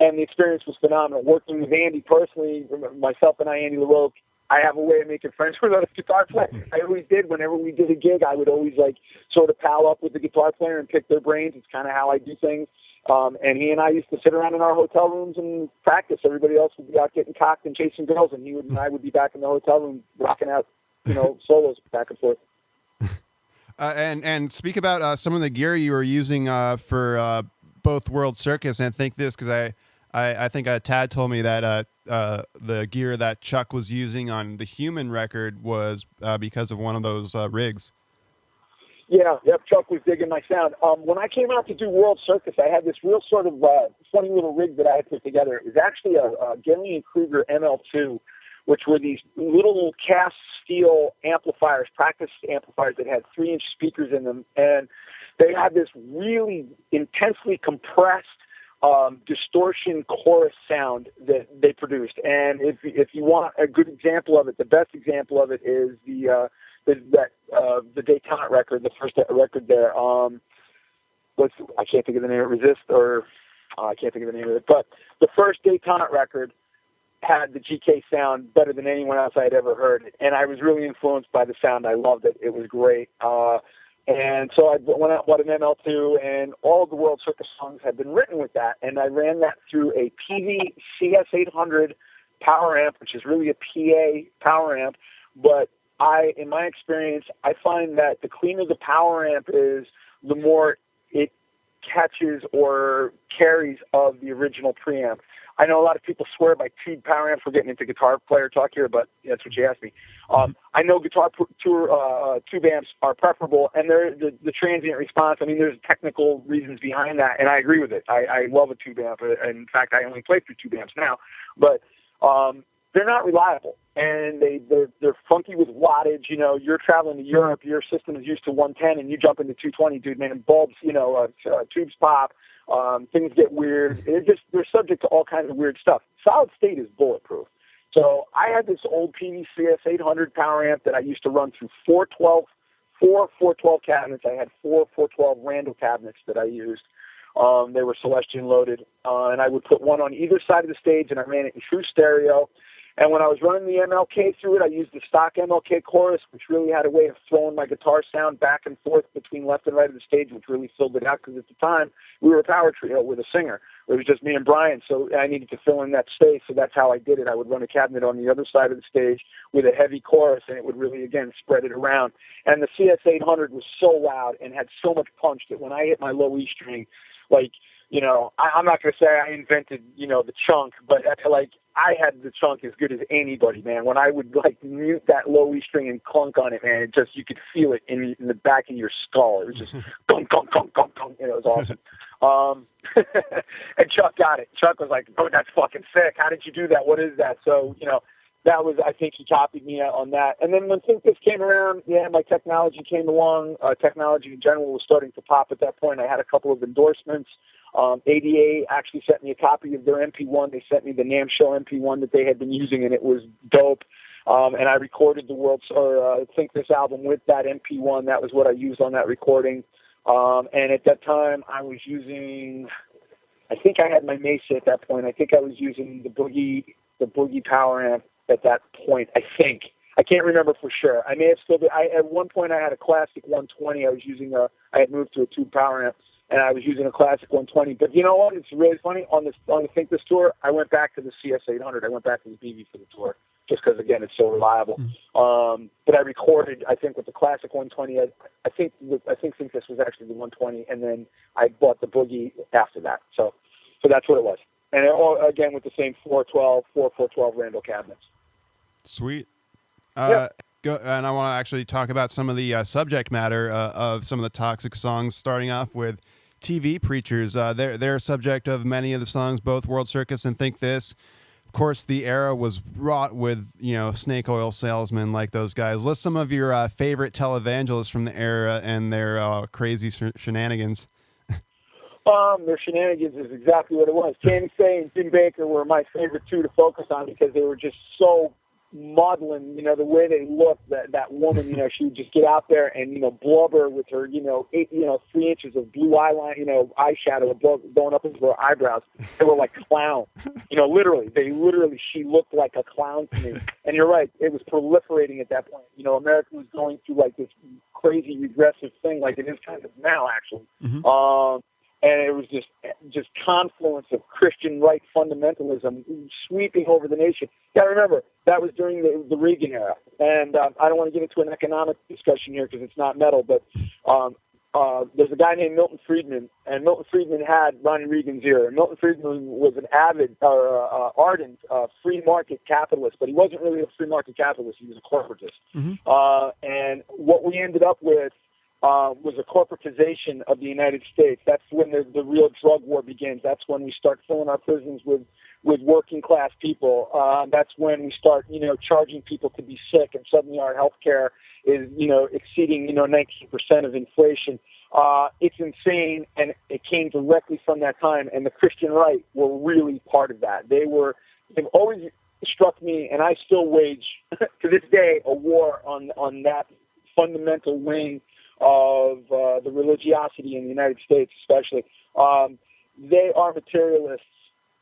the experience was phenomenal. Working with Andy personally, myself and Andy LaRocque, I have a way of making friends with other guitar players. I always did. Whenever we did a gig, I would always sort of pal up with the guitar player and pick their brains. It's kind of how I do things. And he and I used to sit around in our hotel rooms and practice. Everybody else would be out getting cocked and chasing girls, and I would be back in the hotel room rocking out, solos back and forth. And speak about some of the gear you were using for both World Circus and Think This, because I think Tad told me that the gear that Chuck was using on the Human record was because of one of those rigs. Yeah, Chuck was digging my sound. When I came out to do World Circus, I had this real sort of funny little rig that I had put together. It was actually a Gillian Kruger ML2, which were these little cast steel amplifiers, practice amplifiers that had 3-inch speakers in them. And they had this really intensely compressed distortion chorus sound that they produced. And if you want a good example of it, the best example of it is the Daytona record, the first record there. I can't think of the name of it, Resist, or I can't think of the name of it. But the first Daytona record had the GK sound better than anyone else I had ever heard. And I was really influenced by the sound. I loved it. It was great. And so I went out and bought an ML2, and all of the World Circus songs had been written with that. And I ran that through a PV CS800 power amp, which is really a PA power amp. But in my experience, I find that the cleaner the power amp is, the more it catches or carries of the original preamp. I know a lot of people swear by tube power amps. We're getting into guitar player talk here, but that's what you asked me. I know tube amps are preferable, and the transient response, I mean, there's technical reasons behind that, and I agree with it. I love a tube amp. In fact, I only play through tube amps now. But they're not reliable, and they're funky with wattage. You're traveling to Europe, your system is used to 110, and you jump into 220, dude, man, bulbs, tubes pop. Things get weird. They're subject to all kinds of weird stuff. Solid state is bulletproof. So I had this old PVCS 800 power amp that I used to run through four 412 cabinets. I had 412 Randall cabinets that I used. They were Celestion loaded, and I would put one on either side of the stage, and I ran it in true stereo. And when I was running the MLK through it, I used the stock MLK chorus, which really had a way of throwing my guitar sound back and forth between left and right of the stage, which really filled it out, because at the time we were a power trio with a singer. It was just me and Brian, so I needed to fill in that space, so that's how I did it. I would run a cabinet on the other side of the stage with a heavy chorus, and it would really, again, spread it around. And the CS800 was so loud and had so much punch that when I hit my low E string, like, you know, I'm not going to say I invented, you know, the chunk, but like, I had the chunk as good as anybody, man. When I would like mute that low E string and clunk on it, man, it just, you could feel it in the back of your skull. It was just gunk, gunk, gunk, gunk, gunk. And it was awesome. And Chuck got it. Chuck was like, "Oh, that's fucking sick. How did you do that? What is that?" So, you know, that was, I think he copied me on that. And then when Think This came around, yeah, my technology came along. Technology in general was starting to pop at that point. I had a couple of endorsements. ADA actually sent me a copy of their MP1. They sent me the NAMM Show MP1 that they had been using, and it was dope. And I recorded the Think This album with that MP1. That was what I used on that recording. And at that time, I was using, I think I had my Mesa at that point. I think I was using the Boogie Power Amp at that point, I think. I can't remember for sure. I may have still been, at one point I had a classic 120. I had moved to a tube power amp, and I was using a classic 120. But you know what? It's really funny. On the Think This tour, I went back to the CS800. I went back to the BB for the tour, just because, again, it's so reliable. But I recorded, I think, with the classic 120. I think Think This was actually the 120, and then I bought the Boogie after that. So that's what it was. And again, with the same 412 Randall cabinets. Sweet. Yeah. And I want to actually talk about some of the subject matter of some of the Toxik songs, starting off with TV Preachers. They're a subject of many of the songs, both World Circus and Think This. Of course, the era was wrought with, you know, snake oil salesmen like those guys. List some of your favorite televangelists from the era and their crazy shenanigans. Their shenanigans is exactly what it was. Tammy Faye and Jim Baker were my favorite two to focus on, because they were just so maudlin, you know, the way they looked. That woman, you know, she would just get out there and, you know, blubber with her, 3 inches of blue eyeshadow going up into her eyebrows. They were like clowns, you know, literally. She looked like a clown to me. And you're right, it was proliferating at that point. You know, America was going through like this crazy regressive thing, like it is kind of now, actually. And it was just confluence of Christian right fundamentalism sweeping over the nation. You got to remember, that was during the Reagan era. And I don't want to get into an economic discussion here because it's not metal, but there's a guy named Milton Friedman, and Milton Friedman had Ronnie Reagan's ear. Milton Friedman was an avid, ardent free market capitalist, but he wasn't really a free market capitalist. He was a corporatist. And what we ended up with was a corporatization of the United States. That's when the real drug war begins. That's when we start filling our prisons with working class people. That's when we start, you know, charging people to be sick, and suddenly our health care is, you know, exceeding, 19% of inflation. It's insane, and it came directly from that time, and the Christian right were really part of that. They've always struck me, and I still wage, to this day, a war on that fundamental wing of the religiosity in the United States, especially. They are materialists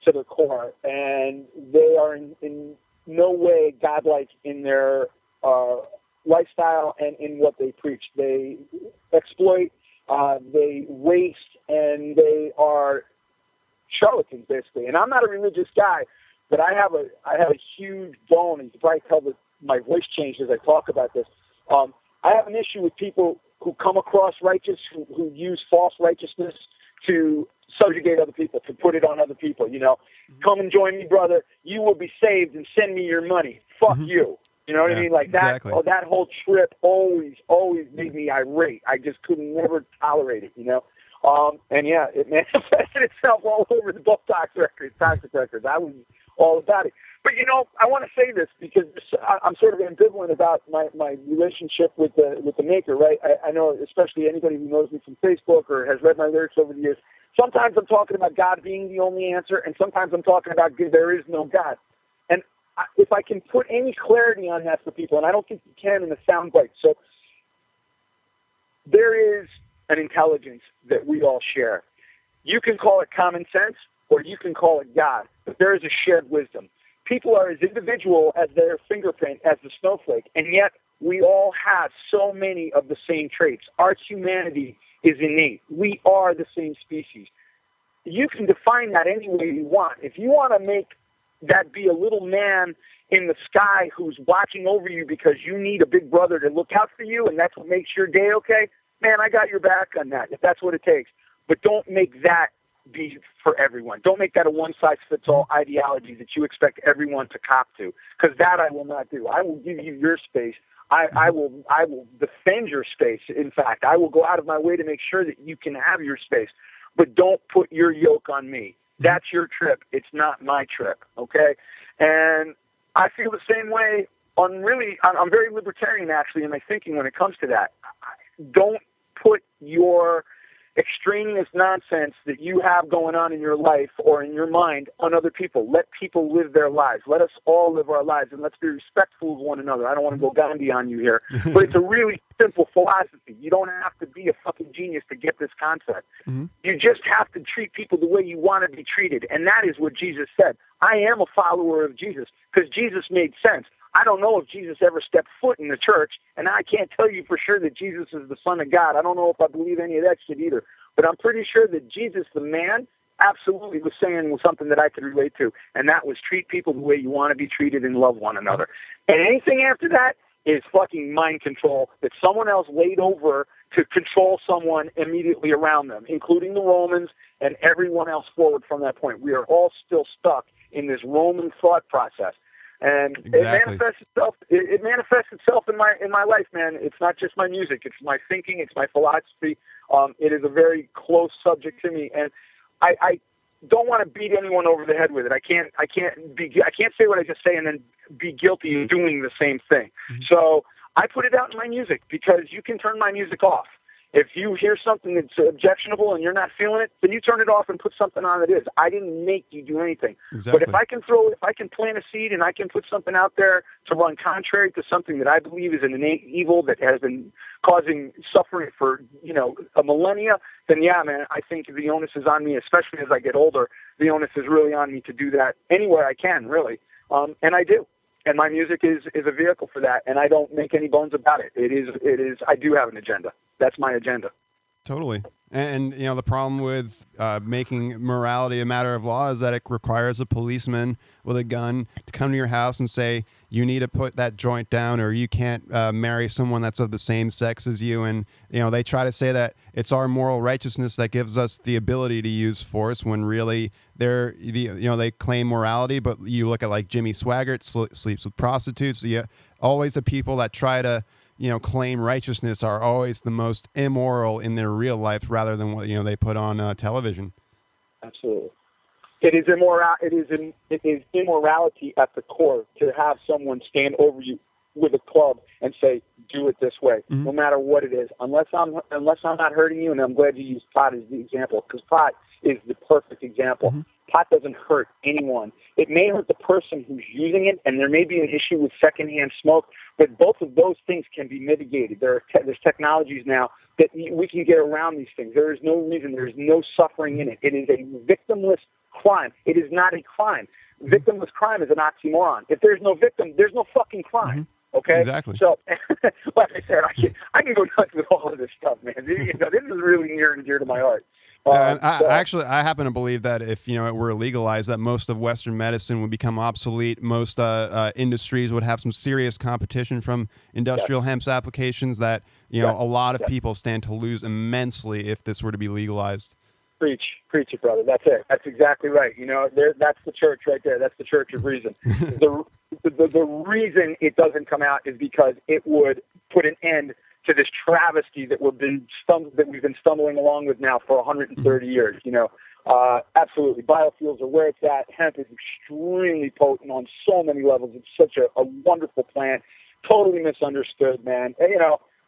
to their core, and they are in no way godlike in their lifestyle and in what they preach. They exploit, they waste, and they are charlatans, basically. And I'm not a religious guy, but I have a huge bone, and you can probably tell that my voice changed as I talk about this. I have an issue with people who come across righteous, who use false righteousness to subjugate other people, to put it on other people, Come and join me, brother. You will be saved, and send me your money. Fuck you. You know what I mean? Like that, exactly. That whole trip always made me irate. I just could never tolerate it, And yeah, it manifested itself all over the Toxik records. I was all about it. But I want to say this because I'm sort of ambivalent about my relationship with the maker, right? I know, especially anybody who knows me from Facebook or has read my lyrics over the years. Sometimes I'm talking about God being the only answer, and sometimes I'm talking about there is no God. And if I can put any clarity on that for people, and I don't think you can in a soundbite. So there is an intelligence that we all share. You can call it common sense, or you can call it God, but there is a shared wisdom. People are as individual as their fingerprint, as the snowflake, and yet we all have so many of the same traits. Our humanity is innate. We are the same species. You can define that any way you want. If you want to make that be a little man in the sky who's watching over you because you need a big brother to look out for you, and that's what makes your day okay, man, I got your back on that, if that's what it takes. But don't make that be for everyone. Don't make that a one-size-fits-all ideology that you expect everyone to cop to, because that I will not do. I will give you your space. I will defend your space. In fact, I will go out of my way to make sure that you can have your space. But don't put your yoke on me. That's your trip. It's not my trip, okay? And I feel the same way I'm very libertarian, actually, in my thinking when it comes to that. Don't put your extraneous nonsense that you have going on in your life or in your mind on other people. Let people live their lives. Let us all live our lives, and let's be respectful of one another. I don't want to go Gandhi on you here, but it's a really simple philosophy. You don't have to be a fucking genius to get this concept. Mm-hmm. You just have to treat people the way you want to be treated, and that is what Jesus said. I am a follower of Jesus because Jesus made sense. I don't know if Jesus ever stepped foot in the church, and I can't tell you for sure that Jesus is the Son of God. I don't know if I believe any of that shit either. But I'm pretty sure that Jesus, the man, absolutely was saying something that I could relate to, and that was treat people the way you want to be treated and love one another. And anything after that is fucking mind control that someone else laid over to control someone immediately around them, including the Romans and everyone else forward from that point. We are all still stuck in this Roman thought process. And exactly. It manifests itself in my life, man. It's not just my music. It's my thinking. It's my philosophy. It is a very close subject to me, and I don't want to beat anyone over the head with it. I can't say what I just say and then be guilty of doing the same thing. Mm-hmm. So I put it out in my music because you can turn my music off. If you hear something that's objectionable and you're not feeling it, then you turn it off and put something on that is. I didn't make you do anything. Exactly. But if I can plant a seed and I can put something out there to run contrary to something that I believe is an innate evil that has been causing suffering for, a millennia, then yeah, man, I think the onus is on me, especially as I get older. The onus is really on me to do that anywhere I can, really. And I do. And my music is a vehicle for that, and I don't make any bones about it. It is. I do have an agenda. That's my agenda. Totally. And the problem with making morality a matter of law is that it requires a policeman with a gun to come to your house and say, you need to put that joint down, or you can't marry someone that's of the same sex as you. And, they try to say that it's our moral righteousness that gives us the ability to use force when really they claim morality. But you look at like Jimmy Swaggart sleeps with prostitutes. Always the people that try to claim righteousness are always the most immoral in their real life rather than what, they put on television. Absolutely. It is immorality at the core to have someone stand over you with a club and say, do it this way, mm-hmm. no matter what it is, unless I'm not hurting you. And I'm glad you used pot as the example, because pot is the perfect example. Mm-hmm. Pot doesn't hurt anyone. It may hurt the person who's using it, and there may be an issue with secondhand smoke, but both of those things can be mitigated. There's technologies now that we can get around these things. There is no reason. There is no suffering in it. It is a victimless crime. It is not a crime. Victimless crime is an oxymoron. If there's no victim, there's no fucking crime. Mm-hmm. Okay? Exactly. So, like I said, I can go nuts with all of this stuff, man. This is really near and dear to my heart. And I happen to believe that if it were legalized, that most of Western medicine would become obsolete. Most industries would have some serious competition from industrial hemp applications. That a lot of people stand to lose immensely if this were to be legalized. Preach it, brother. That's it. That's exactly right. That's the church right there. That's the Church of Reason. The reason it doesn't come out is because it would put an end to this travesty that we've been stumbling along with now for 130 years. Absolutely. Biofuels are where it's at. Hemp is extremely potent on so many levels. It's such a wonderful plant. Totally misunderstood, man. And,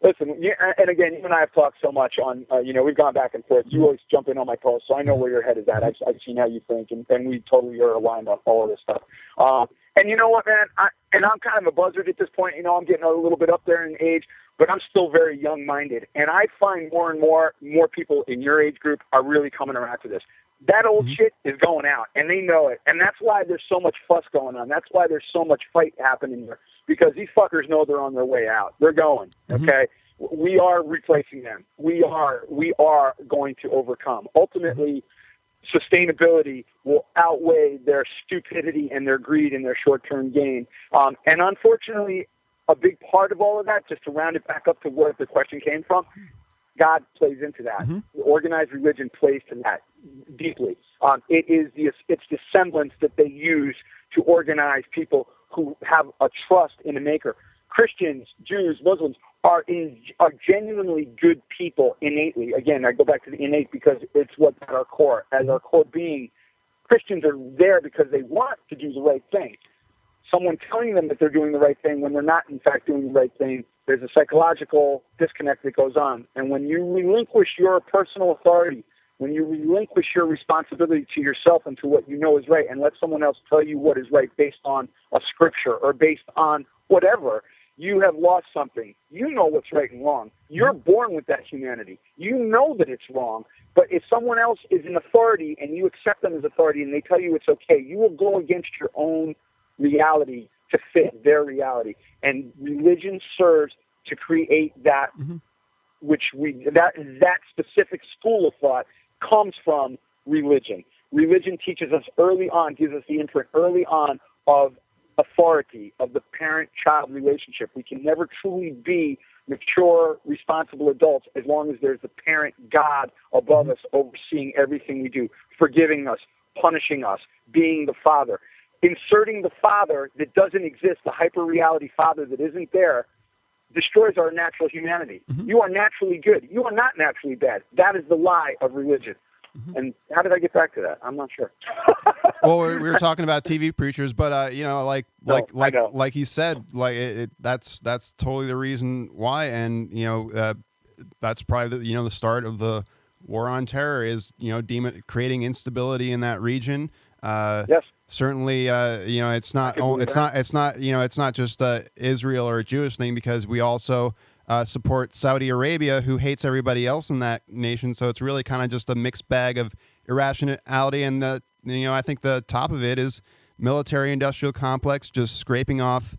listen, and again, you and I have talked so much on, we've gone back and forth. You always jump in on my posts, so I know where your head is at. I've seen how you think, and we totally are aligned on all of this stuff. And you know what, man? I'm kind of a buzzard at this point. I'm getting a little bit up there in age, but I'm still very young-minded. And I find more and more people in your age group are really coming around to this. That old shit is going out, and they know it. And that's why there's so much fuss going on. That's why there's so much fight happening there, because these fuckers know they're on their way out. They're going, okay? We are replacing them. We are going to overcome. Ultimately, sustainability will outweigh their stupidity and their greed and their short-term gain. And unfortunately, a big part of all of that, just to round it back up to where the question came from, God plays into that. Organized religion plays to that deeply. It's the semblance that they use to organize people who have a trust in a maker. Christians, Jews, Muslims are genuinely good people innately. Again, I go back to the innate because it's what's at our core. As our core being, Christians are there because they want to do the right thing. Someone telling them that they're doing the right thing when they're not, in fact, doing the right thing, there's a psychological disconnect that goes on. And when you relinquish your personal authority, when you relinquish your responsibility to yourself and to what you know is right, and let someone else tell you what is right based on a scripture or based on whatever, you have lost something. You know what's right and wrong. You're born with that humanity. You know that it's wrong. But if someone else is in authority and you accept them as authority and they tell you it's okay, you will go against your own reality to fit their reality. And religion serves to create that, that specific school of thought comes from religion. Religion teaches us early on, gives us the imprint early on of authority, of the parent-child relationship. We can never truly be mature, responsible adults as long as there's the parent God above us, overseeing everything we do, forgiving us, punishing us, being the father. Inserting the father that doesn't exist, the hyper-reality father that isn't there, destroys our natural humanity. You are naturally good. You are not naturally bad. That is the lie of religion. And how did I get back to that? I'm not sure. Well, we were talking about TV preachers, but you know, like you said, that's totally the reason why, and you know, that's probably the start of the war on terror is creating instability in that region. Yes. Certainly, it's not just Israel or a Jewish thing, because we also support Saudi Arabia, who hates everybody else in that nation. So it's really kind of just a mixed bag of irrationality. And I think the top of it is military-industrial complex, just scraping off,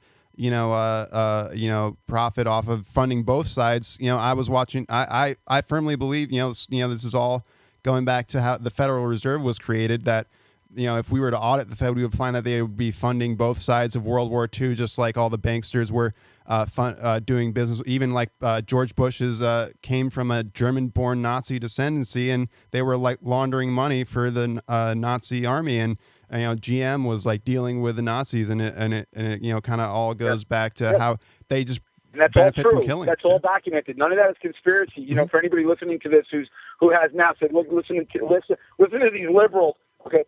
profit off of funding both sides. I was watching. I firmly believe, this is all going back to how the Federal Reserve was created. That if we were to audit the Fed, we would find that they would be funding both sides of World War II, just like all the banksters were doing business. Even like George Bush's came from a German-born Nazi descendancy, and they were like laundering money for the Nazi army. And GM was like dealing with the Nazis, and it kind of all goes back to how they just benefit from killing. That's all documented. None of that is conspiracy. For anybody listening to this who has now said, look, listen to these liberals. Okay,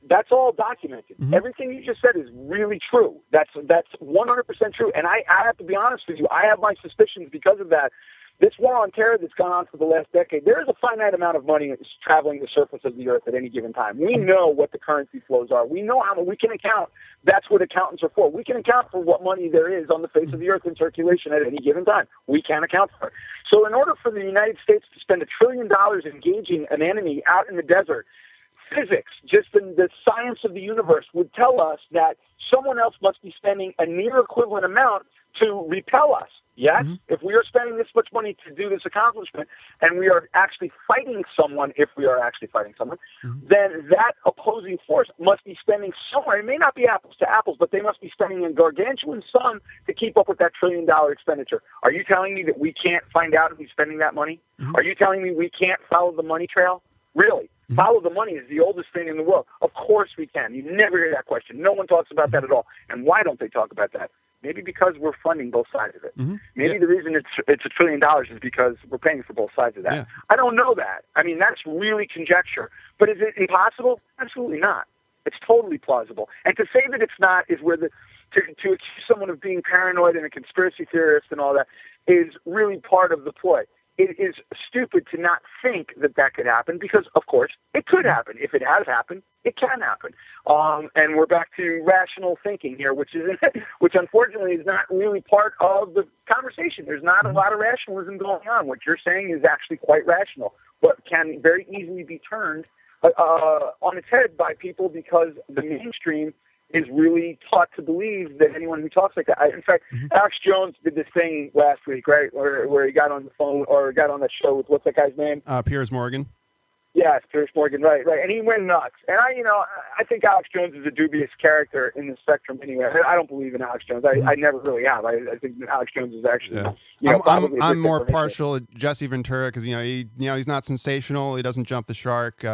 that's all documented. Everything you just said is really true. That's 100% true. And I have to be honest with you. I have my suspicions because of that. This war on terror that's gone on for the last decade, there is a finite amount of money that's traveling the surface of the earth at any given time. We know what the currency flows are. We know how we can account. That's what accountants are for. We can account for what money there is on the face of the earth in circulation at any given time. We can account for it. So in order for the United States to spend $1 trillion engaging an enemy out in the desert, physics, just in the science of the universe, would tell us that someone else must be spending a near equivalent amount to repel us. Yes? If we are spending this much money to do this accomplishment, and we are actually fighting someone, then that opposing force must be spending somewhere. It may not be apples to apples, but they must be spending a gargantuan sum to keep up with that $1 trillion expenditure. Are you telling me that we can't find out who's spending that money? Are you telling me we can't follow the money trail? Really? Follow the money is the oldest thing in the world. Of course we can. You never hear that question. No one talks about that at all. And why don't they talk about that? Maybe because we're funding both sides of it. Maybe the reason it's $1 trillion is because we're paying for both sides of that. I don't know that. I mean, that's really conjecture. But is it impossible? Absolutely not. It's totally plausible. And to say that it's not is where to accuse someone of being paranoid and a conspiracy theorist and all that is really part of the ploy. It is stupid to not think that could happen because, of course, it could happen. If it has happened, it can happen. And we're back to rational thinking here, which unfortunately is not really part of the conversation. There's not a lot of rationalism going on. What you're saying is actually quite rational, but can very easily be turned on its head by people because the mainstream is really taught to believe that anyone who talks like that. In fact, Alex Jones did this thing last week, right, where he got on the phone or got on that show with, what's that guy's name? Piers Morgan. Yes, Piers Morgan, right. And he went nuts. And I think Alex Jones is a dubious character in the spectrum anyway. I don't believe in Alex Jones. I never really have. I think that Alex Jones is actually, I'm more partial to Jesse Ventura because he's not sensational. He doesn't jump the shark.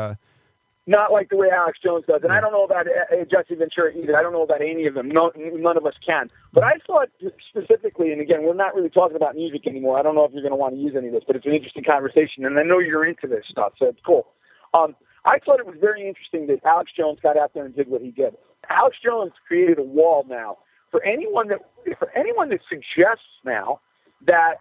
Not like the way Alex Jones does. And I don't know about Jesse Ventura either. I don't know about any of them. None of us can. But I thought specifically, and again, we're not really talking about music anymore. I don't know if you're going to want to use any of this, but it's an interesting conversation. And I know you're into this stuff, so it's cool. I thought it was very interesting that Alex Jones got out there and did what he did. Alex Jones created a wall now for anyone that suggests now that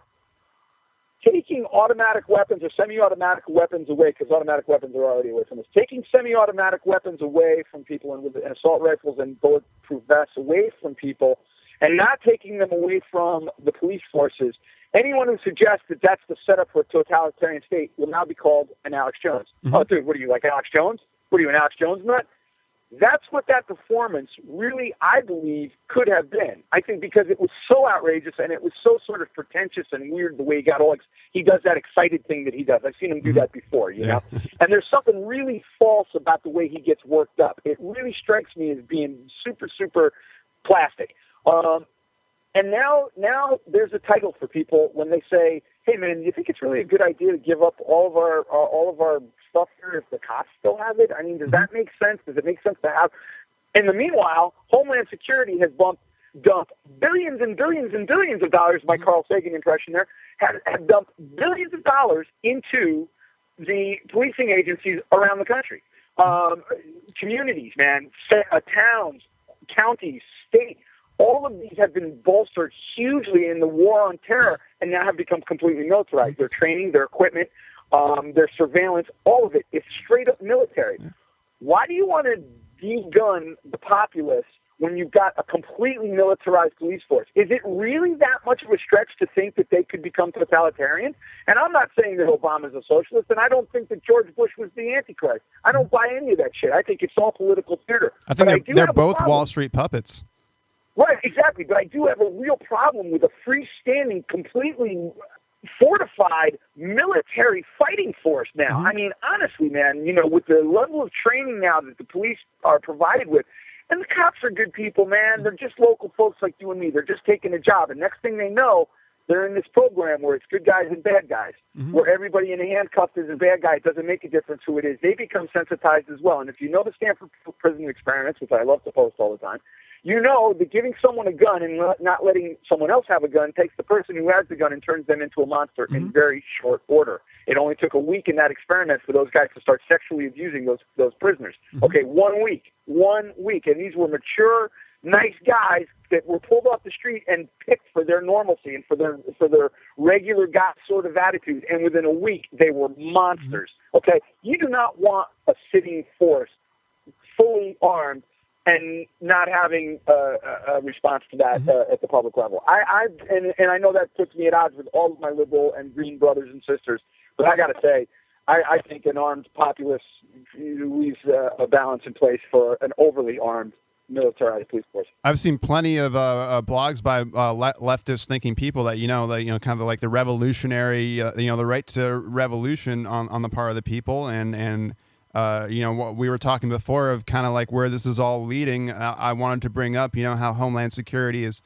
taking automatic weapons or semi-automatic weapons away, because automatic weapons are already away from us, taking semi-automatic weapons away from people and with assault rifles and bulletproof vests away from people and not taking them away from the police forces, anyone who suggests that that's the setup for a totalitarian state will now be called an Alex Jones. Oh, dude, what are you, like Alex Jones? What are you, an Alex Jones nut? That's what that performance really, I believe, could have been. I think because it was so outrageous and it was so sort of pretentious and weird the way he got all he does that excited thing that he does. I've seen him do that before, you know. And there's something really false about the way he gets worked up. It really strikes me as being super, super plastic. And now there's a title for people when they say, "Hey, man, do you think it's really a good idea to give up all of our stuff here if the cops still have it? I mean, does that make sense? Does it make sense to have?" In the meanwhile, Homeland Security has dumped billions and billions and billions of dollars. My Carl Sagan impression there have dumped billions of dollars into the policing agencies around the country, communities, man, towns, counties, states. All of these have been bolstered hugely in the war on terror and now have become completely militarized. Their training, their equipment, their surveillance, all of it is straight up military. Why do you want to de-gun the populace when you've got a completely militarized police force? Is it really that much of a stretch to think that they could become totalitarian? And I'm not saying that Obama's a socialist, and I don't think that George Bush was the Antichrist. I don't buy any of that shit. I think it's all political theater. I think they're both Wall Street puppets. Right, exactly. But I do have a real problem with a freestanding, completely fortified military fighting force now. I mean, honestly, man, with the level of training now that the police are provided with, and the cops are good people, man. They're just local folks like you and me. They're just taking a job. And next thing they know, they're in this program where it's good guys and bad guys, where everybody in a handcuff is a bad guy. It doesn't make a difference who it is. They become sensitized as well. And if you know the Stanford prison experiments, which I love to post all the time, you know that giving someone a gun and not letting someone else have a gun takes the person who has the gun and turns them into a monster in very short order. It only took a week in that experiment for those guys to start sexually abusing those prisoners. Okay, 1 week. 1 week. And these were mature, nice guys that were pulled off the street and picked for their normalcy and for their regular guy sort of attitude. And within a week, they were monsters. Okay, you do not want a sitting force fully armed and not having a response to that at the public level. And I know that puts me at odds with all of my liberal and green brothers and sisters, but I got to say, I think an armed populace leaves a balance in place for an overly armed militarized police force. I've seen plenty of blogs by leftist thinking people that kind of like the revolutionary, the right to revolution on the part of the people, and what we were talking before of kind of like where this is all leading. I wanted to bring up, how Homeland Security is,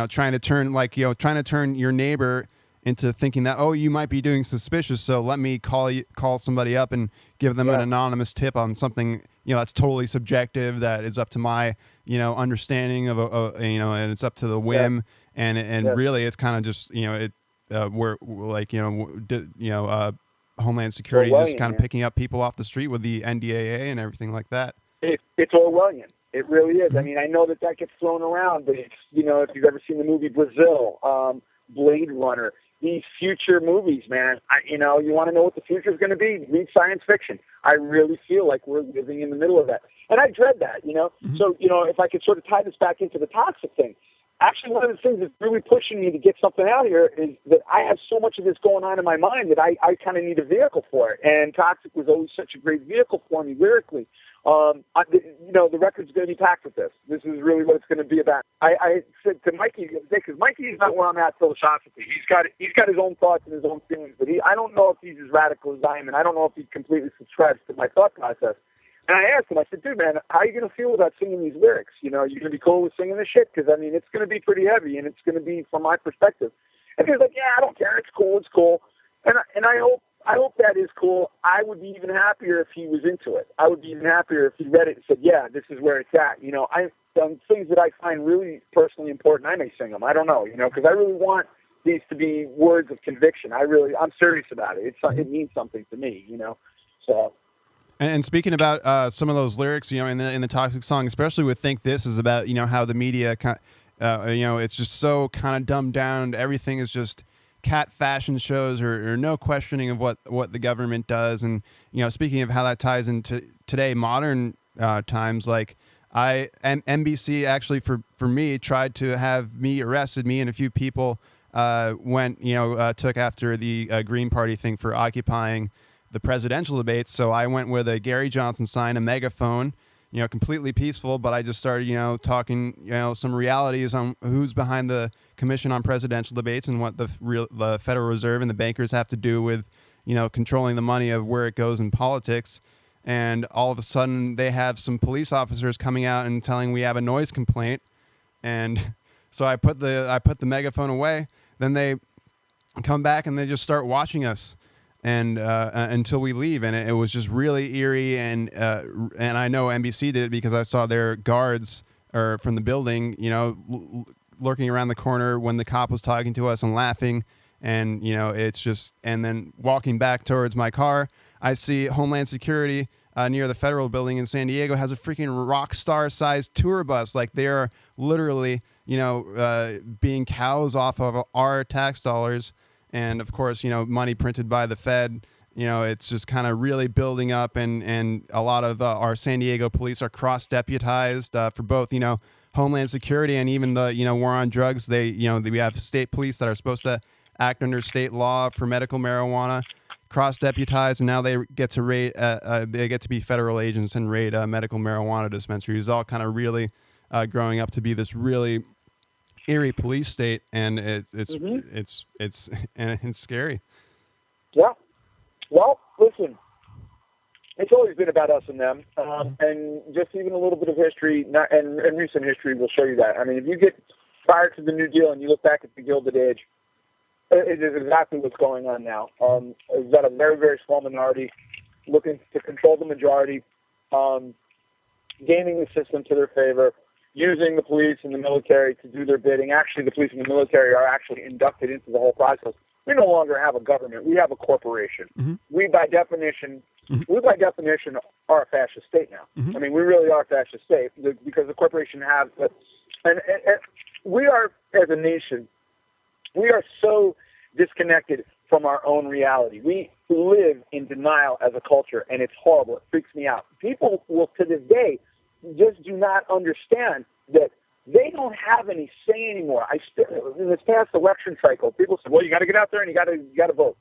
trying to turn your neighbor into thinking that, oh, you might be doing suspicious, so let me call somebody up and give them an anonymous tip on something, that's totally subjective, that is up to my, understanding of and it's up to the whim, and really it's kind of just, we're like, Homeland Security just kind of picking up people off the street with the NDAA and everything like that. It's Orwellian. It really is. I mean, I know that gets thrown around, but it's, if you've ever seen the movie Brazil, Blade Runner, these future movies, man, you want to know what the future is going to be, read science fiction. I really feel like we're living in the middle of that. And I dread that, So, if I could sort of tie this back into the Toxik thing, actually, one of the things that's really pushing me to get something out here is that I have so much of this going on in my mind that I kind of need a vehicle for it. And Toxik was always such a great vehicle for me lyrically. The record's going to be packed with this. This is really what it's going to be about. I said to Mikey, because Mikey is not where I'm at philosophically. He's got his own thoughts and his own feelings, but I don't know if he's as radical as I am, and I don't know if he completely subscribes to my thought process. And I asked him, I said, dude, man, how are you going to feel about singing these lyrics? You know, you're going to be cool with singing this shit? Because, I mean, it's going to be pretty heavy, and it's going to be from my perspective. And he was like, yeah, I don't care. It's cool. And I hope that is cool. I would be even happier if he was into it. I would be even happier if he read it and said, yeah, this is where it's at. You know, things that I find really personally important, I may sing them. I don't know, because I really want these to be words of conviction. I'm serious about it. It means something to me, so... And speaking about some of those lyrics, in the Toxik song, especially with "Think This" is about how the media, it's just so kind of dumbed down. Everything is just cat fashion shows or no questioning of what the government does. And speaking of how that ties into today, modern times, like NBC actually for me tried to have me arrested. Me and a few people took after the Green Party thing for occupying the presidential debates. So I went with a Gary Johnson sign, a megaphone, completely peaceful, but I just started, talking, some realities on who's behind the Commission on Presidential Debates and what the Federal Reserve and the bankers have to do with, controlling the money of where it goes in politics. And all of a sudden they have some police officers coming out and telling we have a noise complaint. And so I put the megaphone away. Then they come back and they just start watching us. And until we leave, and it was just really eerie, and I know NBC did it because I saw their guards from the building, lurking around the corner when the cop was talking to us and laughing, and it's just, and then walking back towards my car, I see Homeland Security near the federal building in San Diego has a freaking rock star sized tour bus, like they are literally being cows off of our tax dollars. And of course, money printed by the Fed, it's just kind of really building up, and a lot of our San Diego police are cross-deputized for both, Homeland Security and even the, war on drugs. We have state police that are supposed to act under state law for medical marijuana, cross-deputized, and now they get to raid, they get to be federal agents and raid medical marijuana dispensaries, all kind of really growing up to be this really eerie police state, and it's scary. Yeah. Well, listen, it's always been about us and them, and just even a little bit of history, and recent history will show you that. I mean, if you get prior to the New Deal and you look back at the Gilded Age, it is exactly what's going on now. We've got a very, very small minority looking to control the majority, gaming the system to their favor, using the police and the military to do their bidding. Actually, the police and the military are actually inducted into the whole process. We no longer have a government. We have a corporation. Mm-hmm. We, by definition, are a fascist state now. Mm-hmm. I mean, we really are a fascist state because the corporation has... And we are, as a nation, we are so disconnected from our own reality. We live in denial as a culture, and it's horrible. It freaks me out. People will, to this day, just do not understand that they don't have any say anymore. In this past election cycle, people said, well, you got to get out there and you got to vote.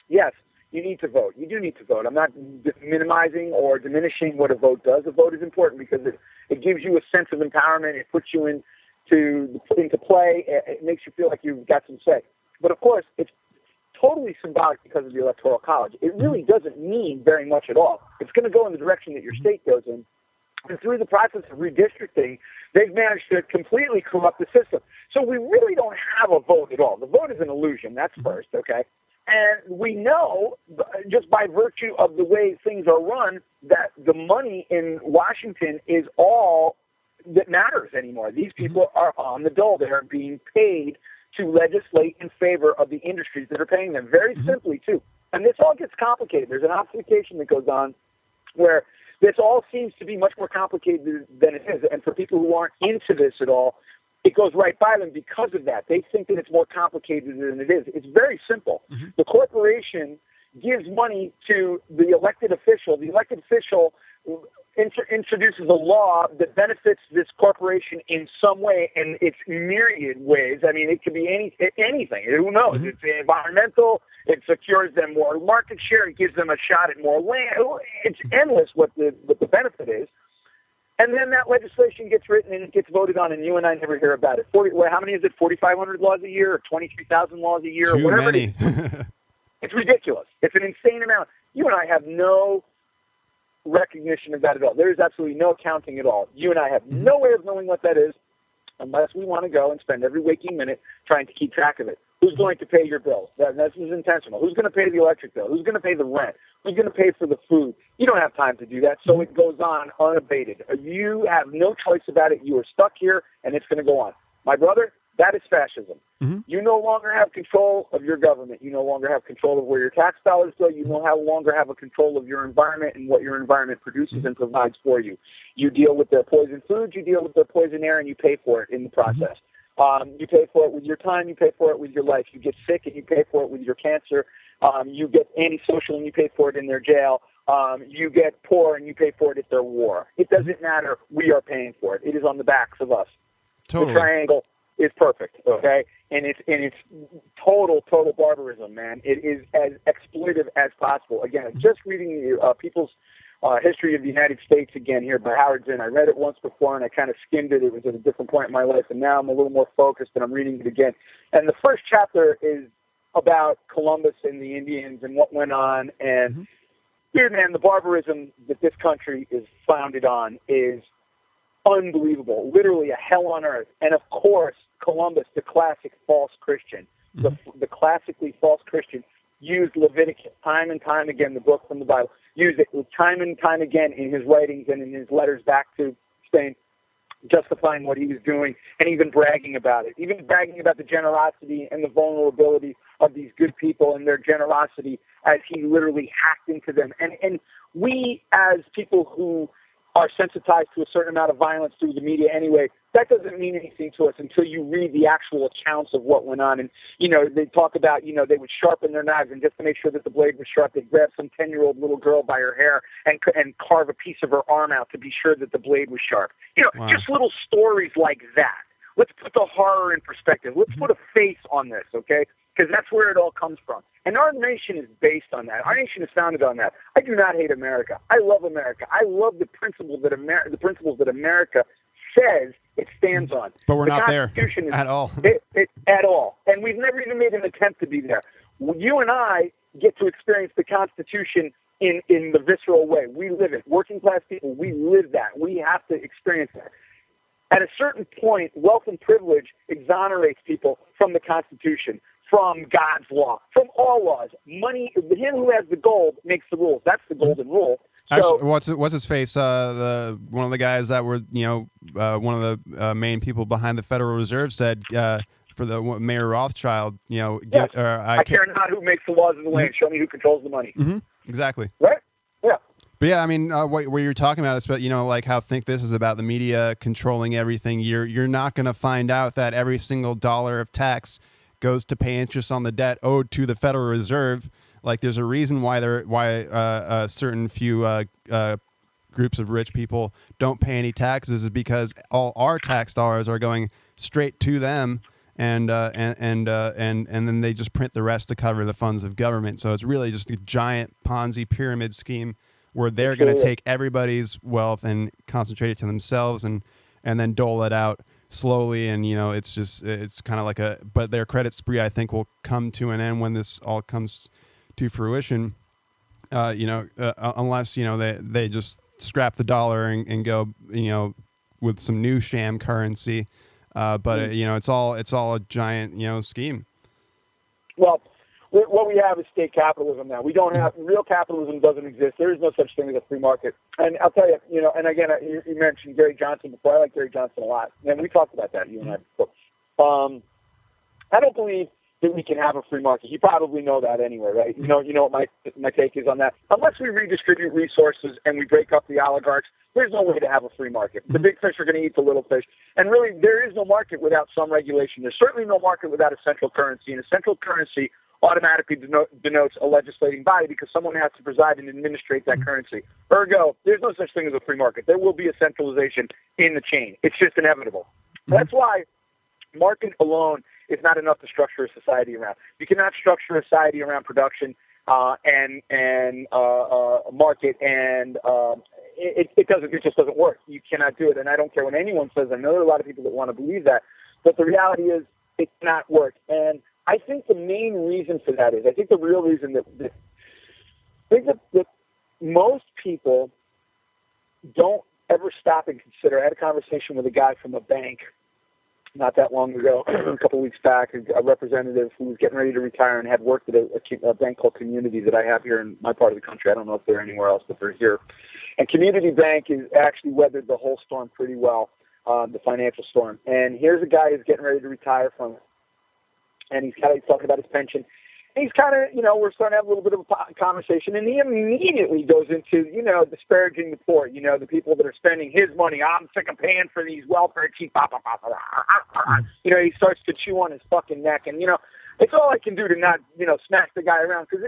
Yes, you need to vote. You do need to vote. I'm not minimizing or diminishing what a vote does. A vote is important because it gives you a sense of empowerment. It puts you into play. It makes you feel like you've got some say. But, of course, it's totally symbolic because of the Electoral College. It really doesn't mean very much at all. It's going to go in the direction that your state goes in. And through the process of redistricting, they've managed to completely corrupt the system. So we really don't have a vote at all. The vote is an illusion. That's first, okay? And we know, just by virtue of the way things are run, that the money in Washington is all that matters anymore. These people are on the dole. They are being paid to legislate in favor of the industries that are paying them, very simply, too. And this all gets complicated. There's an obfuscation that goes on where this all seems to be much more complicated than it is. And for people who aren't into this at all, it goes right by them because of that. They think that it's more complicated than it is. It's very simple. Mm-hmm. The corporation gives money to the elected official. The elected official introduces a law that benefits this corporation in some way, and it's myriad ways. I mean, it could be anything. Who knows? Mm-hmm. It's environmental. It secures them more market share. It gives them a shot at more land. It's endless what the benefit is. And then that legislation gets written and it gets voted on, and you and I never hear about it. How many is it? 4,500 laws a year, or 23,000 laws a year, Too or whatever many. it is. It's ridiculous. It's an insane amount. You and I have no recognition of that at all. There is absolutely no accounting at all. You and I have no way of knowing what that is unless we want to go and spend every waking minute trying to keep track of it. Who's going to pay your bills? This is intentional. Who's going to pay the electric bill? Who's going to pay the rent? Who's going to pay for the food? You don't have time to do that, so it goes on unabated. You have no choice about it. You are stuck here, and it's going to go on. My brother, that is fascism. Mm-hmm. You no longer have control of your government. You no longer have control of where your tax dollars go. You no longer have a control of your environment and what your environment produces and provides for you. You deal with their poison foods, you deal with their poison air, and you pay for it in the process. You pay for it with your time, you pay for it with your life. You get sick and you pay for it with your cancer. You get antisocial and you pay for it in their jail. You get poor and you pay for it at their war. It doesn't matter. We are paying for it. It is on the backs of us. Totally. The triangle is perfect, okay? And it's total barbarism, man. It is as exploitive as possible. Again, just reading People's History of the United States again here by Howard Zinn. I read it once before and I kind of skimmed it. It was at a different point in my life, and now I'm a little more focused and I'm reading it again. And the first chapter is about Columbus and the Indians and what went on. And dude, man, the barbarism that this country is founded on is unbelievable. Literally a hell on earth. And of course, Columbus, the classic false Christian, the classically false Christian, used Leviticus time and time again, the book from the Bible, used it time and time again in his writings and in his letters back to Spain, justifying what he was doing and even bragging about it, even bragging about the generosity and the vulnerability of these good people and their generosity as he literally hacked into them. And we, as people who are sensitized to a certain amount of violence through the media anyway, that doesn't mean anything to us until you read the actual accounts of what went on. And, they talk about, they would sharpen their knives, and just to make sure that the blade was sharp, they'd grab some 10-year-old little girl by her hair and carve a piece of her arm out to be sure that the blade was sharp. Wow. Just little stories like that. Let's put the horror in perspective. Let's put a face on this, okay? Because that's where it all comes from. And our nation is based on that. Our nation is founded on that. I do not hate America. I love America. I love the principles that America says it stands on. But we're not there at all. At all. And we've never even made an attempt to be there. You and I get to experience the Constitution in the visceral way. We live it. Working class people, we live that. We have to experience that. At a certain point, wealth and privilege exonerates people from the Constitution, from God's law, from all laws. Money, him who has the gold makes the rules. That's the golden rule. So, actually, what's his face? One of the guys that were, one of the main people behind the Federal Reserve said for the Mayor Rothschild, I care not who makes the laws of the land. Show me who controls the money. Mm-hmm. Exactly. Right? Yeah. But yeah, I mean, what you're talking about is, like how Think This is about the media controlling everything. You're not going to find out that every single dollar of tax goes to pay interest on the debt owed to the Federal Reserve. Like, there's a reason why certain few groups of rich people don't pay any taxes, is because all our tax dollars are going straight to them, and then they just print the rest to cover the funds of government. So it's really just a giant Ponzi pyramid scheme where they're going to take everybody's wealth and concentrate it to themselves, and then dole it out slowly. And it's kind of like but their credit spree, I think, will come to an end when this all comes to fruition, unless they just scrap the dollar and go with some new sham currency, but it's all a giant scheme. Well, what we have is state capitalism now. We don't have real capitalism. Doesn't exist. There is no such thing as a free market. And I'll tell you, and again, you mentioned Gary Johnson before. I like Gary Johnson a lot, and we talked about that, you and I before. I don't believe that we can have a free market. You probably know that anyway, right? You know what my take is on that. Unless we redistribute resources and we break up the oligarchs, there's no way to have a free market. The big fish are going to eat the little fish. And really, there is no market without some regulation. There's certainly no market without a central currency. And a central currency automatically denotes a legislating body because someone has to preside and administrate that currency. Ergo, there's no such thing as a free market. There will be a centralization in the chain. It's just inevitable. That's why market alone is not enough to structure a society around. You cannot structure a society around production and market, and it just doesn't work. You cannot do it, and I don't care what anyone says. I know there are a lot of people that want to believe that, but the reality is it cannot work. And I think the main reason for that is, I think the real reason that most people don't ever stop and consider. I had a conversation with a guy from a bank not that long ago, a couple of weeks back, a representative who was getting ready to retire and had worked at a bank called Community that I have here in my part of the country. I don't know if they're anywhere else, but they're here. And Community Bank has actually weathered the whole storm pretty well, the financial storm. And here's a guy who's getting ready to retire from it. And he's talking about his pension. And he's kind of, we're starting to have a little bit of a conversation, and he immediately goes into, disparaging the poor, the people that are spending his money. I'm sick of paying for these welfare cheap. He starts to chew on his fucking neck, and, it's all I can do to not, smack the guy around. Because,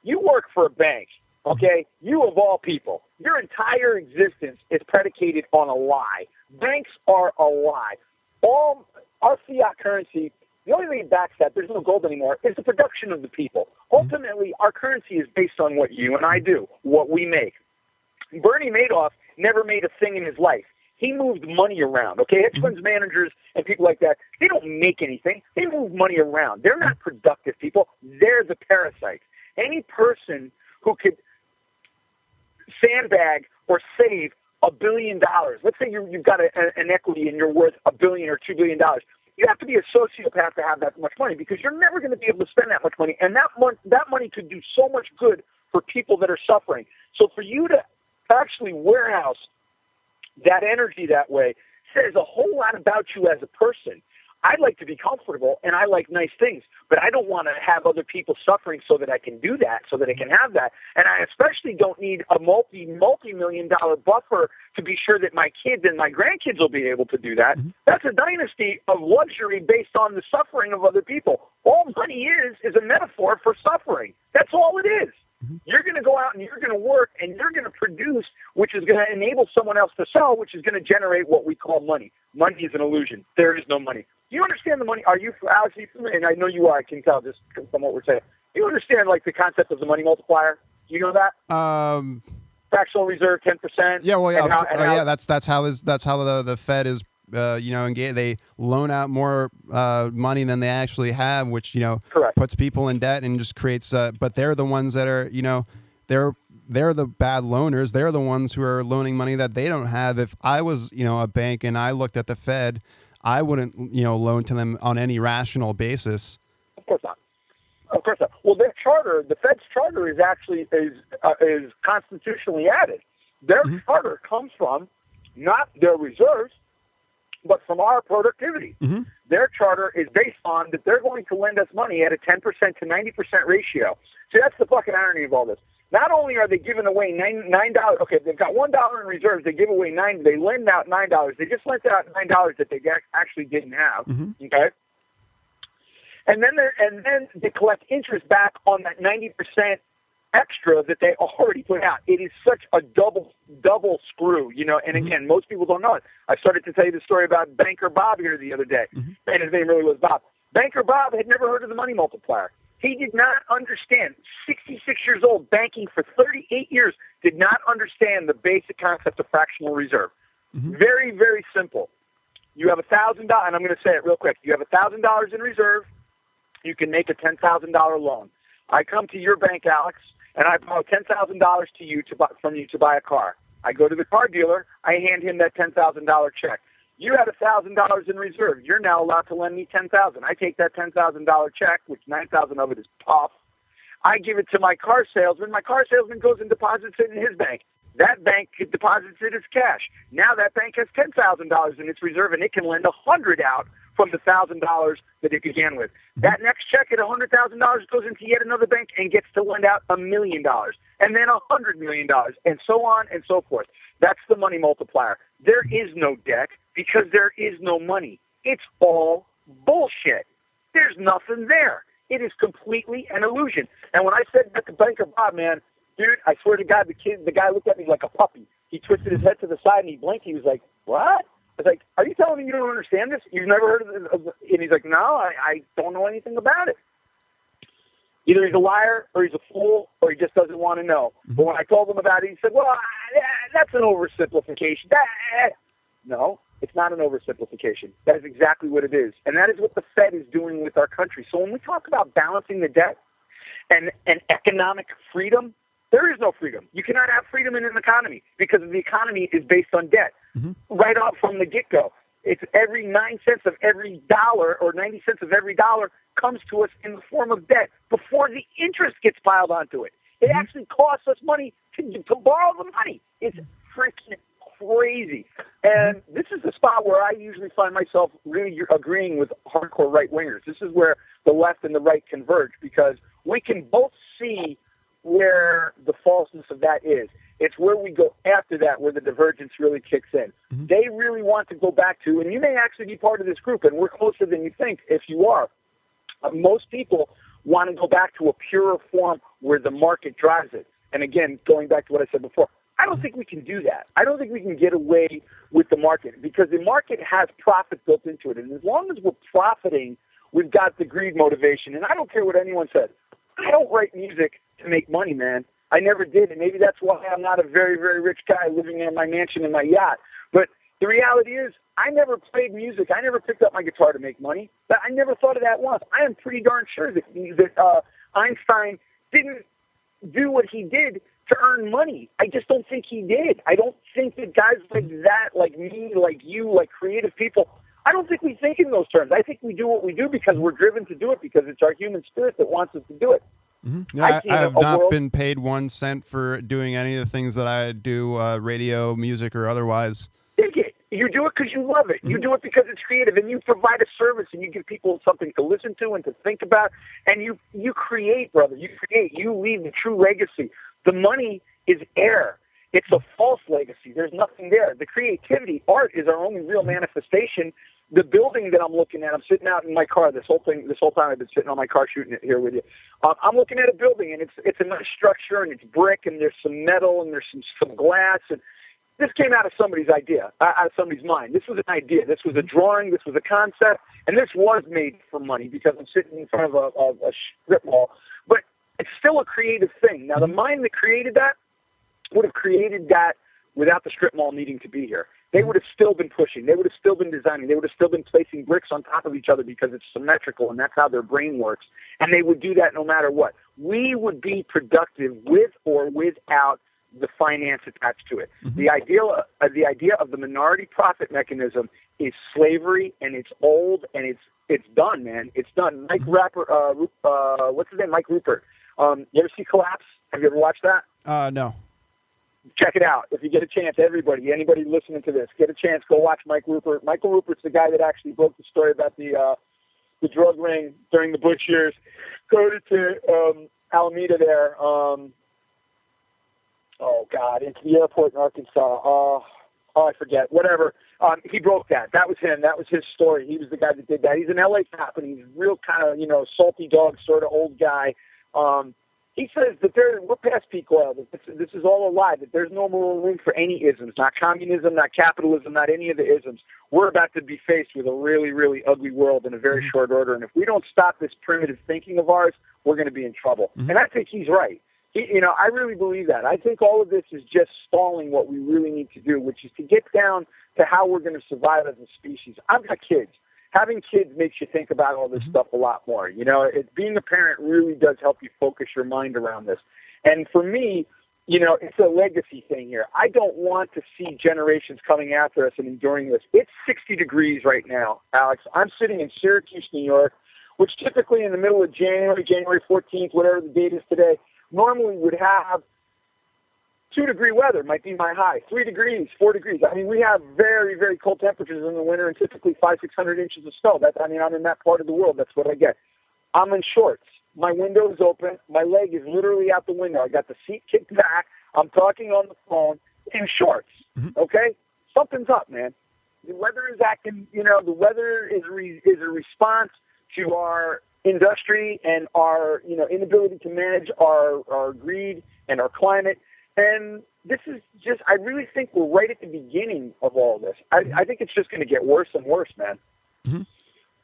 you work for a bank, okay? You, of all people, your entire existence is predicated on a lie. Banks are a lie. All our fiat currency, the only thing that backs that, there's no gold anymore, is the production of the people. Ultimately, our currency is based on what you and I do, what we make. Bernie Madoff never made a thing in his life. He moved money around, okay? Hedge funds managers and people like that, they don't make anything. They move money around. They're not productive people. They're the parasites. Any person who could sandbag or save $1 billion, let's say you've got an equity and you're worth $1 billion or $2 billion, you have to be a sociopath to have that much money because you're never going to be able to spend that much money. And that money could do so much good for people that are suffering. So for you to actually warehouse that energy that way says a whole lot about you as a person. I'd like to be comfortable, and I like nice things, but I don't want to have other people suffering so that I can do that, so that I can have that. And I especially don't need a multi-million-dollar buffer to be sure that my kids and my grandkids will be able to do that. That's a dynasty of luxury based on the suffering of other people. All money is a metaphor for suffering. That's all it is. You're going to go out and you're going to work and you're going to produce, which is going to enable someone else to sell, which is going to generate what we call money. Money is an illusion. There is no money. Do you understand the money? Are you, Alex, and I know you are, I can tell just from what we're saying. Do you understand, the concept of the money multiplier? Do you know that? Fractional reserve, 10%. Yeah, well, yeah, that's how the Fed is, they loan out more money than they actually have, which, Correct. puts people in debt and just creates, but they're the ones that are, they're the bad loaners. They're the ones who are loaning money that they don't have. If I was, a bank and I looked at the Fed, I wouldn't, loan to them on any rational basis. Of course not. Of course not. Well, their charter, the Fed's charter is actually is constitutionally added. Their charter comes from not their reserves, but from our productivity. Their charter is based on that they're going to lend us money at a 10% to 90% ratio. See, that's the fucking irony of all this. Not only are they giving away $9, okay, they've got $1 in reserves, they give away $9, they lend out $9. They just lent out $9 that they actually didn't have, okay? And then they collect interest back on that 90% extra that they already put out. It is such a double screw, and again, most people don't know it. I started to tell you the story about Banker Bob here the other day, and his name really was Bob. Banker Bob had never heard of the money multiplier. He did not understand, 66 years old, banking for 38 years, did not understand the basic concept of fractional reserve. Very, very simple. You have $1,000, and I'm going to say it real quick. You have $1,000 in reserve. You can make a $10,000 loan. I come to your bank, Alex, and I borrow $10,000 from you to buy a car. I go to the car dealer. I hand him that $10,000 check. You had $1,000 in reserve. You're now allowed to lend me $10,000. I take that $10,000 check, which $9,000 of it is puff. I give it to my car salesman. My car salesman goes and deposits it in his bank. That bank deposits it as cash. Now that bank has $10,000 in its reserve, and it can lend $100 out from the $1,000 that it began with. That next check at $100,000 goes into yet another bank and gets to lend out $1 million, and then $100 million, and so on and so forth. That's the money multiplier. There is no debt because there is no money. It's all bullshit. There's nothing there. It is completely an illusion. And when I said that to Banker Bob, man, dude, I swear to God, the guy looked at me like a puppy. He twisted his head to the side and he blinked. He was like, "What?" I was like, "Are you telling me you don't understand this? You've never heard of this?" And he's like, "No, I don't know anything about it." Either he's a liar, or he's a fool, or he just doesn't want to know. But when I told him about it, he said, "Well, that's an oversimplification." No, it's not an oversimplification. That is exactly what it is. And that is what the Fed is doing with our country. So when we talk about balancing the debt and economic freedom, there is no freedom. You cannot have freedom in an economy because the economy is based on debt. Right off from the get-go. It's every 9 cents of every dollar or 90 cents of every dollar comes to us in the form of debt before the interest gets piled onto it. It actually costs us money to borrow the money. It's freaking crazy. And this is the spot where I usually find myself really agreeing with hardcore right-wingers. This is where the left and the right converge, because we can both see where the falseness of that is. It's where we go after that where the divergence really kicks in. They really want to go back to, and you may actually be part of this group, and we're closer than you think if you are. Most people want to go back to a purer form where the market drives it. And again, going back to what I said before, I don't think we can do that. I don't think we can get away with the market, because the market has profit built into it. And as long as we're profiting, we've got the greed motivation. And I don't care what anyone says. I don't write music to make money, man. I never did, and maybe that's why I'm not a very, very rich guy living in my mansion in my yacht. But the reality is, I never played music. I never picked up my guitar to make money. But I never thought of that once. I am pretty darn sure that Einstein didn't do what he did to earn money. I just don't think he did. I don't think that guys like that, like me, like you, like creative people, I don't think we think in those terms. I think we do what we do because we're driven to do it, because it's our human spirit that wants us to do it. Yeah, I have not been paid 1 cent for doing any of the things that I do, radio, music, or otherwise. You do it because you love it. You do it because it's creative, and you provide a service, and you give people something to listen to and to think about, and you create, brother. You create. You leave the true legacy. The money is air. It's a false legacy. There's nothing there. The creativity, art, is our only real manifestation. The building that I'm looking at, I'm sitting out in my car this whole time I've been sitting on my car shooting it here with you. I'm looking at a building, and it's a nice structure, and it's brick, and there's some metal, and there's some glass, and this came out of somebody's idea, out of somebody's mind. This was an idea. This was a drawing. This was a concept, and this was made for money because I'm sitting in front of a strip mall. But it's still a creative thing. Now, the mind that created that would have created that without the strip mall needing to be here. They would have still been pushing. They would have still been designing. They would have still been placing bricks on top of each other because it's symmetrical, and that's how their brain works. And they would do that no matter what. We would be productive with or without the finance attached to it. The idea of the minority profit mechanism is slavery, and it's old, and it's done, man. It's done. Mike Rupert. You ever see Collapse? Have you ever watched that? No. Check it out. If you get a chance, anybody listening to this, get a chance, go watch Mike Rupert. Michael Rupert's the guy that actually broke the story about the drug ring during the Bush years. Go to Alameda there. Into the airport in Arkansas. I forget. Whatever. He broke that. That was him. That was his story. He was the guy that did that. He's an LA cop, and he's real kind of, salty dog sort of old guy. He says that we're past peak oil, that this is all a lie, that there's no more room for any isms, not communism, not capitalism, not any of the isms. We're about to be faced with a really, really ugly world in a very short order, and if we don't stop this primitive thinking of ours, we're going to be in trouble. And I think he's right. I really believe that. I think all of this is just stalling what we really need to do, which is to get down to how we're going to survive as a species. I've got kids. Having kids makes you think about all this stuff a lot more. Being a parent really does help you focus your mind around this. And for me, it's a legacy thing here. I don't want to see generations coming after us and enduring this. It's 60 degrees right now, Alex. I'm sitting in Syracuse, New York, which typically in the middle of January 14th, whatever the date is today, normally would have 2-degree weather, might be my high, 3 degrees, 4 degrees. I mean, we have very, very cold temperatures in the winter and typically 500-600 inches of snow. I'm in that part of the world. That's what I get. I'm in shorts. My window is open. My leg is literally out the window. I got the seat kicked back. I'm talking on the phone in shorts, okay? Something's up, man. The weather is acting, the weather is a response to our industry and our, inability to manage our greed and our climate. And this is just, I really think we're right at the beginning of all this. I think it's just going to get worse and worse, man. Mm-hmm.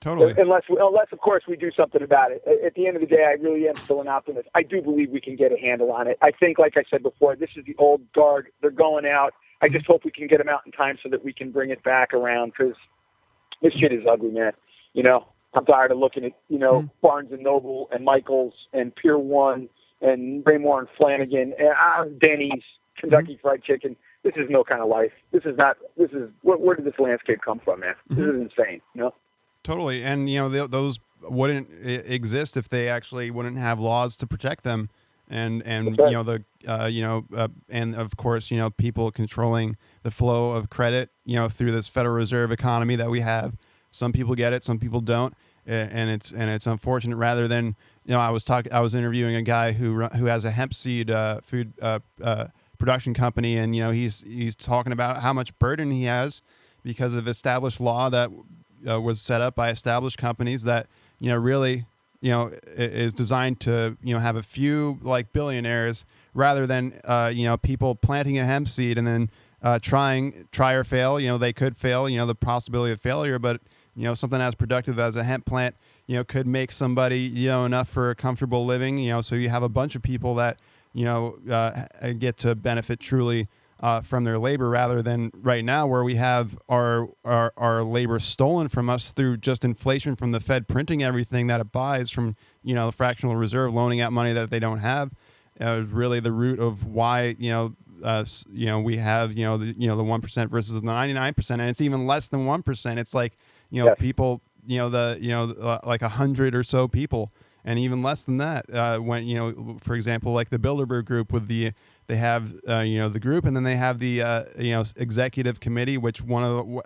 Totally. Unless, of course, we do something about it. At the end of the day, I really am still an optimist. I do believe we can get a handle on it. I think, like I said before, this is the old guard. They're going out. I just hope we can get them out in time so that we can bring it back around, because this shit is ugly, man. I'm tired of looking at, Barnes & Noble and Michael's and Pier 1 and Raymore and Flanagan and Denny's, Kentucky Fried Chicken. This is no kind of life. Where did this landscape come from, man? This is insane, Totally. And, those wouldn't exist if they actually wouldn't have laws to protect them. And right. And of course, people controlling the flow of credit, through this Federal Reserve economy that we have. Some people get it, some people don't. And it's unfortunate. Rather than, I was interviewing a guy who has a hemp seed food production company, and he's talking about how much burden he has because of established law that was set up by established companies that really is designed to have a few like billionaires, rather than people planting a hemp seed and then try or fail. They could fail, the possibility of failure, but something as productive as a hemp plant could make somebody enough for a comfortable living. So you have a bunch of people that get to benefit truly from their labor, rather than right now where we have our labor stolen from us through just inflation from the Fed printing everything that it buys from the fractional reserve, loaning out money that they don't have. Is really the root of why we have the 1% versus the 99%, and it's even less than 1%. It's like yes. people like 100 or so people, and even less than that when for example, like the Bilderberg group with they have the group, and then they have the executive committee, which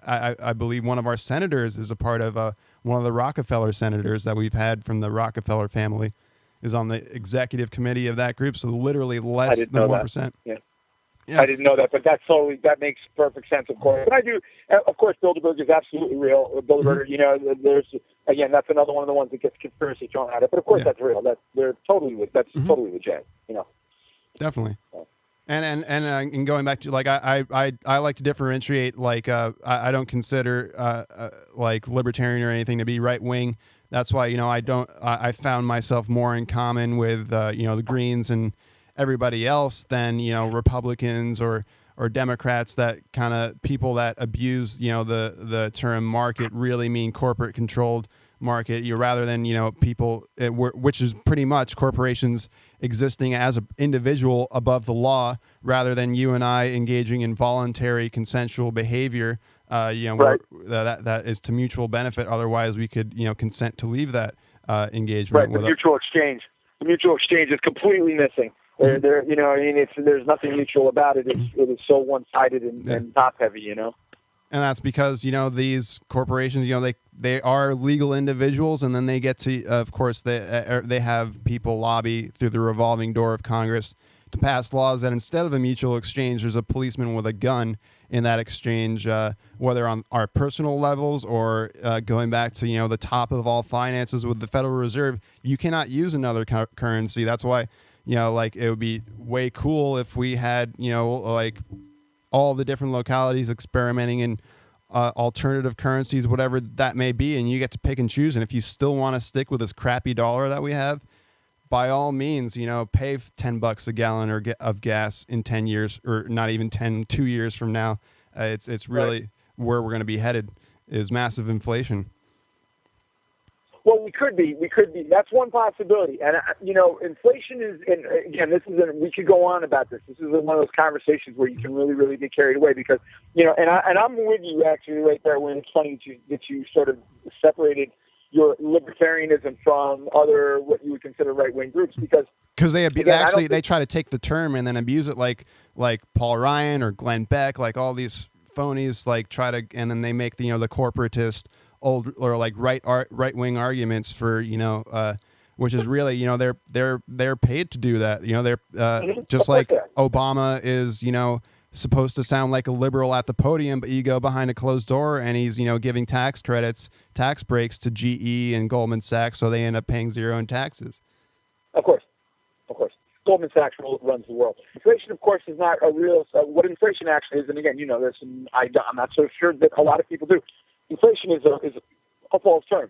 I believe one of our senators is a part of. One of the Rockefeller senators that we've had from the Rockefeller family is on the executive committee of that group. So literally less than 1%. Yeah. I didn't know that, but that makes perfect sense, of course. But I do, of course, Bilderberg is absolutely real. Bilderberg, there's, again, that's another one of the ones that gets conspiracy thrown at it. But of course, that's real. That's totally legit. Definitely. And going back to like I like to differentiate, like I don't consider like libertarian or anything to be right wing. That's why I found myself more in common with the Greens and everybody else than Republicans or Democrats, that kind of people that abuse the term market really mean corporate controlled market, rather than people, which is pretty much corporations existing as an individual above the law, rather than you and I engaging in voluntary consensual behavior right. that is to mutual benefit. Otherwise we could consent to leave that engagement. Right. The mutual exchange is completely missing. There's nothing mutual about it. It is so one-sided and top-heavy, And that's because, these corporations, they are legal individuals, and then they get to, of course, they have people lobby through the revolving door of Congress to pass laws that instead of a mutual exchange, there's a policeman with a gun in that exchange, whether on our personal levels or going back to, the top of all finances with the Federal Reserve. You cannot use another currency. That's why, like it would be way cool if we had, like all the different localities experimenting in alternative currencies, whatever that may be, and you get to pick and choose. And if you still want to stick with this crappy dollar that we have, by all means, pay $10 a gallon of gas in 10 years, or not even 2 years from now. It's really where we're going to be headed, is massive inflation. Well, we could be. That's one possibility. And, inflation is, and again, we could go on about this. This is one of those conversations where you can really, really get carried away because, and I'm with you actually right there when it's funny that you sort of separated your libertarianism from other, what you would consider right-wing groups, because they try to take the term and then abuse it, like Paul Ryan or Glenn Beck, like all these phonies, like and then they make the corporatist old or like right-wing arguments for which is really they're paid to do that. They're just like Obama is supposed to sound like a liberal at the podium, but you go behind a closed door and he's, giving tax credits, tax breaks to GE and Goldman Sachs, so they end up paying zero in taxes. Of course. Goldman Sachs runs the world. Inflation, of course, is not a real. What inflation actually is, and again, this, and I'm not so sure that a lot of people do. Inflation is a false term.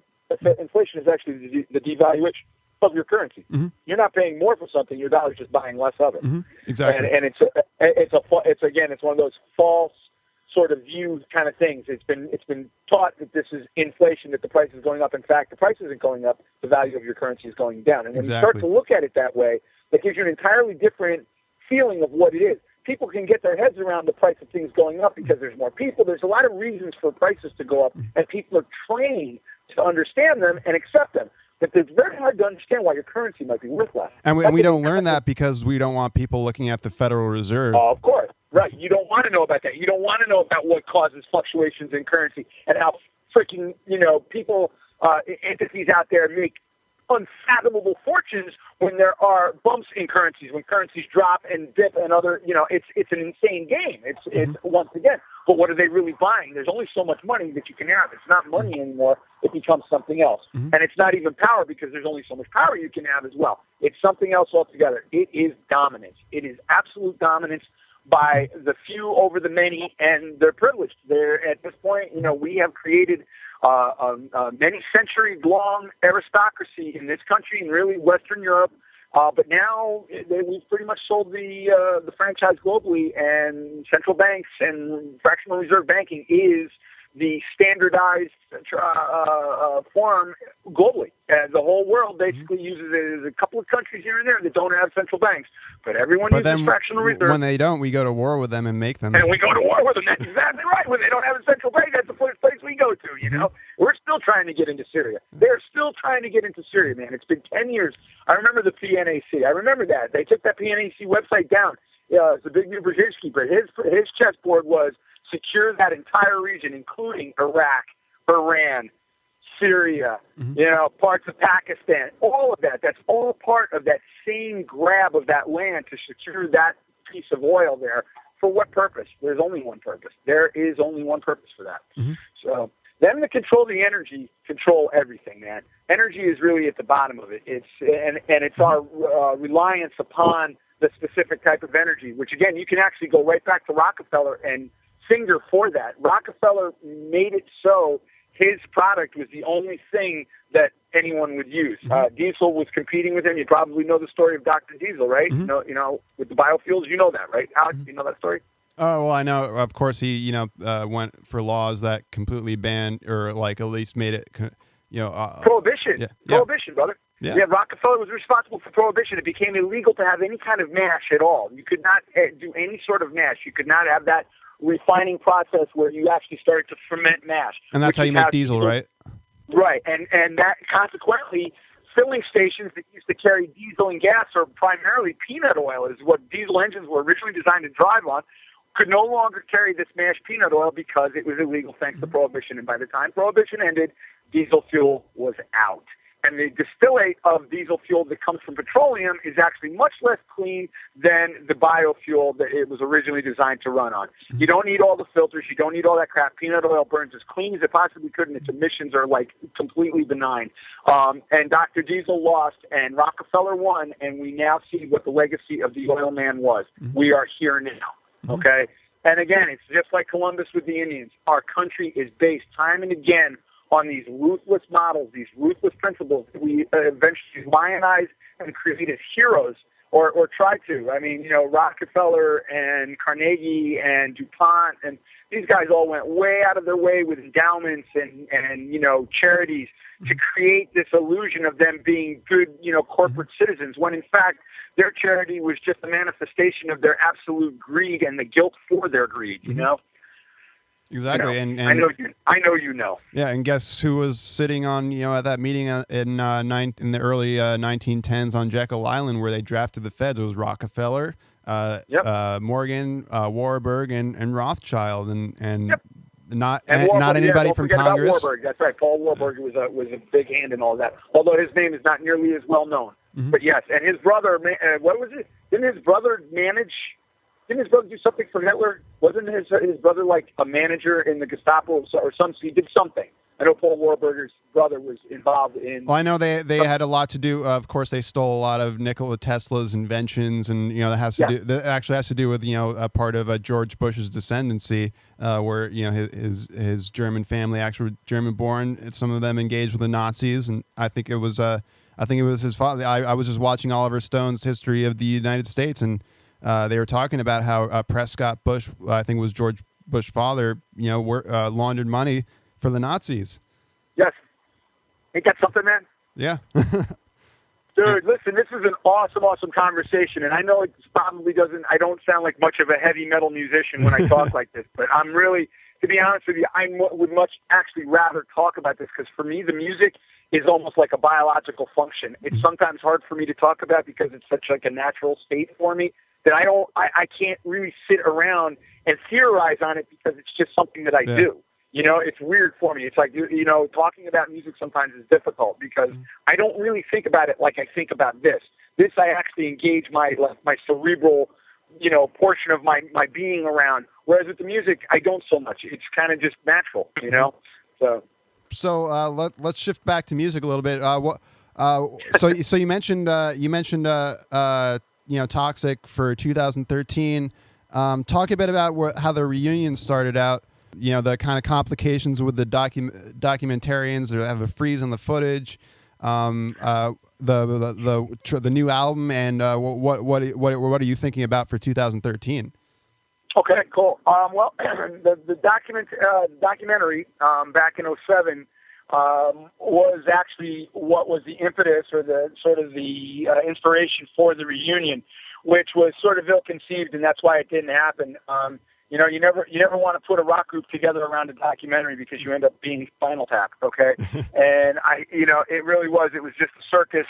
Inflation is actually the devaluation of your currency. Mm-hmm. You're not paying more for something; your dollar's just buying less of it. Mm-hmm. Exactly. And it's one of those false sort of view kind of things. It's been taught that this is inflation, that the price is going up. In fact, the price isn't going up; the value of your currency is going down. And when you start to look at it that way, that gives you an entirely different feeling of what it is. People can get their heads around the price of things going up because there's more people. There's a lot of reasons for prices to go up, and people are trained to understand them and accept them. But it's very hard to understand why your currency might be worth less. And we don't learn that because we don't want people looking at the Federal Reserve. Of course. Right. You don't want to know about that. You don't want to know about what causes fluctuations in currency and how freaking, people, entities out there make unfathomable fortunes when there are bumps in currencies, when currencies drop and dip and other, it's an insane game. It's once again, but what are they really buying? There's only so much money that you can have. It's not money anymore. It becomes something else. Mm-hmm. And it's not even power because there's only so much power you can have as well. It's something else altogether. It is dominance. It is absolute dominance by the few over the many, and they're privileged. At this point, we have created a many-century-long aristocracy in this country and really Western Europe. But now we've pretty much sold the franchise globally, and central banks and fractional reserve banking is the standardized form globally. And the whole world basically uses it. There's a couple of countries here and there that don't have central banks, but everyone uses fractional reserve. When they don't, we go to war with them and make them. And we go to war with them. That's exactly right. When they don't have a central bank, that's the first place we go to, We're still trying to get into Syria. They're still trying to get into Syria, man. It's been 10 years. I remember the PNAC. I remember that. They took that PNAC website down. It's a big new Brzezinski, but his chessboard was secure that entire region, including Iraq, Iran, Syria, parts of Pakistan, all of that. That's all part of that same grab of that land to secure that piece of oil there. For what purpose? There's only one purpose. There is only one purpose for that. Mm-hmm. So them to control the energy, control everything, man. Energy is really at the bottom of it. It's our reliance upon the specific type of energy, which, again, you can actually go right back to Rockefeller and finger for that. Rockefeller made it so his product was the only thing that anyone would use. Diesel was competing with him. You probably know the story of Dr. Diesel, right? Mm-hmm. With the biofuels, you know that, right? Alex, you know that story? Oh, well, I know. Of course, he, went for laws that completely banned or at least made it, prohibition. Yeah. Prohibition, brother. Yeah. Rockefeller was responsible for prohibition. It became illegal to have any kind of mash at all. You could not do any sort of mash. You could not have that refining process where you actually started to ferment mash. And that's how you make diesel, right? Right. And that consequently, filling stations that used to carry diesel and gas, or primarily peanut oil, is what diesel engines were originally designed to drive on, could no longer carry this mashed peanut oil because it was illegal thanks to Prohibition. And by the time Prohibition ended, diesel fuel was out. And the distillate of diesel fuel that comes from petroleum is actually much less clean than the biofuel that it was originally designed to run on. You don't need all the filters. You don't need all that crap. Peanut oil burns as clean as it possibly could, and its emissions are completely benign. And Dr. Diesel lost, and Rockefeller won, and we now see what the legacy of the oil man was. We are here now, okay? And again, it's just like Columbus with the Indians. Our country is based time and again on these ruthless models, these ruthless principles that we eventually lionize and create as heroes, or try to. I mean, Rockefeller and Carnegie and DuPont, and these guys all went way out of their way with endowments and charities to create this illusion of them being good, corporate citizens, when in fact their charity was just a manifestation of their absolute greed and the guilt for their greed, Exactly, and I know you know. Yeah, and guess who was sitting on at that meeting in the early 1910s on Jekyll Island where they drafted the feds? It was Rockefeller, Morgan, Warburg, and Rothschild, and not anybody from Congress. Warburg. That's right. Paul Warburg was a big hand in all that. Although his name is not nearly as well known. But yes, and his brother, what was it? Didn't his brother manage Didn't his brother do something for Hitler? Wasn't his brother like a manager in the Gestapo or something? He did something. I know Paul Warburger's brother was involved in. Well, I know they had a lot to do. Of course, they stole a lot of Nikola Tesla's inventions, and that has to do. That actually has to do with a part of George Bush's descendancy, where his German family, actually German born. Some of them engaged with the Nazis, and I think it was his father. I was just watching Oliver Stone's History of the United States, and they were talking about how Prescott Bush, I think it was George Bush's father, laundered money for the Nazis. Yes. Ain't that something, man? Yeah. Dude, listen, this is an awesome conversation, and I know it probably I don't sound like much of a heavy metal musician when I talk like this, but I'm really, to be honest with you, I would much actually rather talk about this, because for me, the music is almost like a biological function. It's sometimes hard for me to talk about because it's such like a natural state for me that I can't really sit around and theorize on it, because it's just something that I do. It's weird for me. It's like, talking about music sometimes is difficult because I don't really think about it like I think about this. This, I actually engage my cerebral, portion of my being around. Whereas with the music, I don't so much. It's kind of just natural, So let's shift back to music a little bit. So you mentioned Toxik for 2013. Talk a bit about how the reunion started out. The kind of complications with the documentarians. They have a freeze on the footage. The new album, and what are you thinking about for 2013? Okay, cool. Well, the documentary back in 2007 was actually what was the impetus or the sort of the inspiration for the reunion, which was sort of ill-conceived, and that's why it didn't happen. You never want to put a rock group together around a documentary because you end up being Spinal Tap, okay? And it really was. It was just a circus.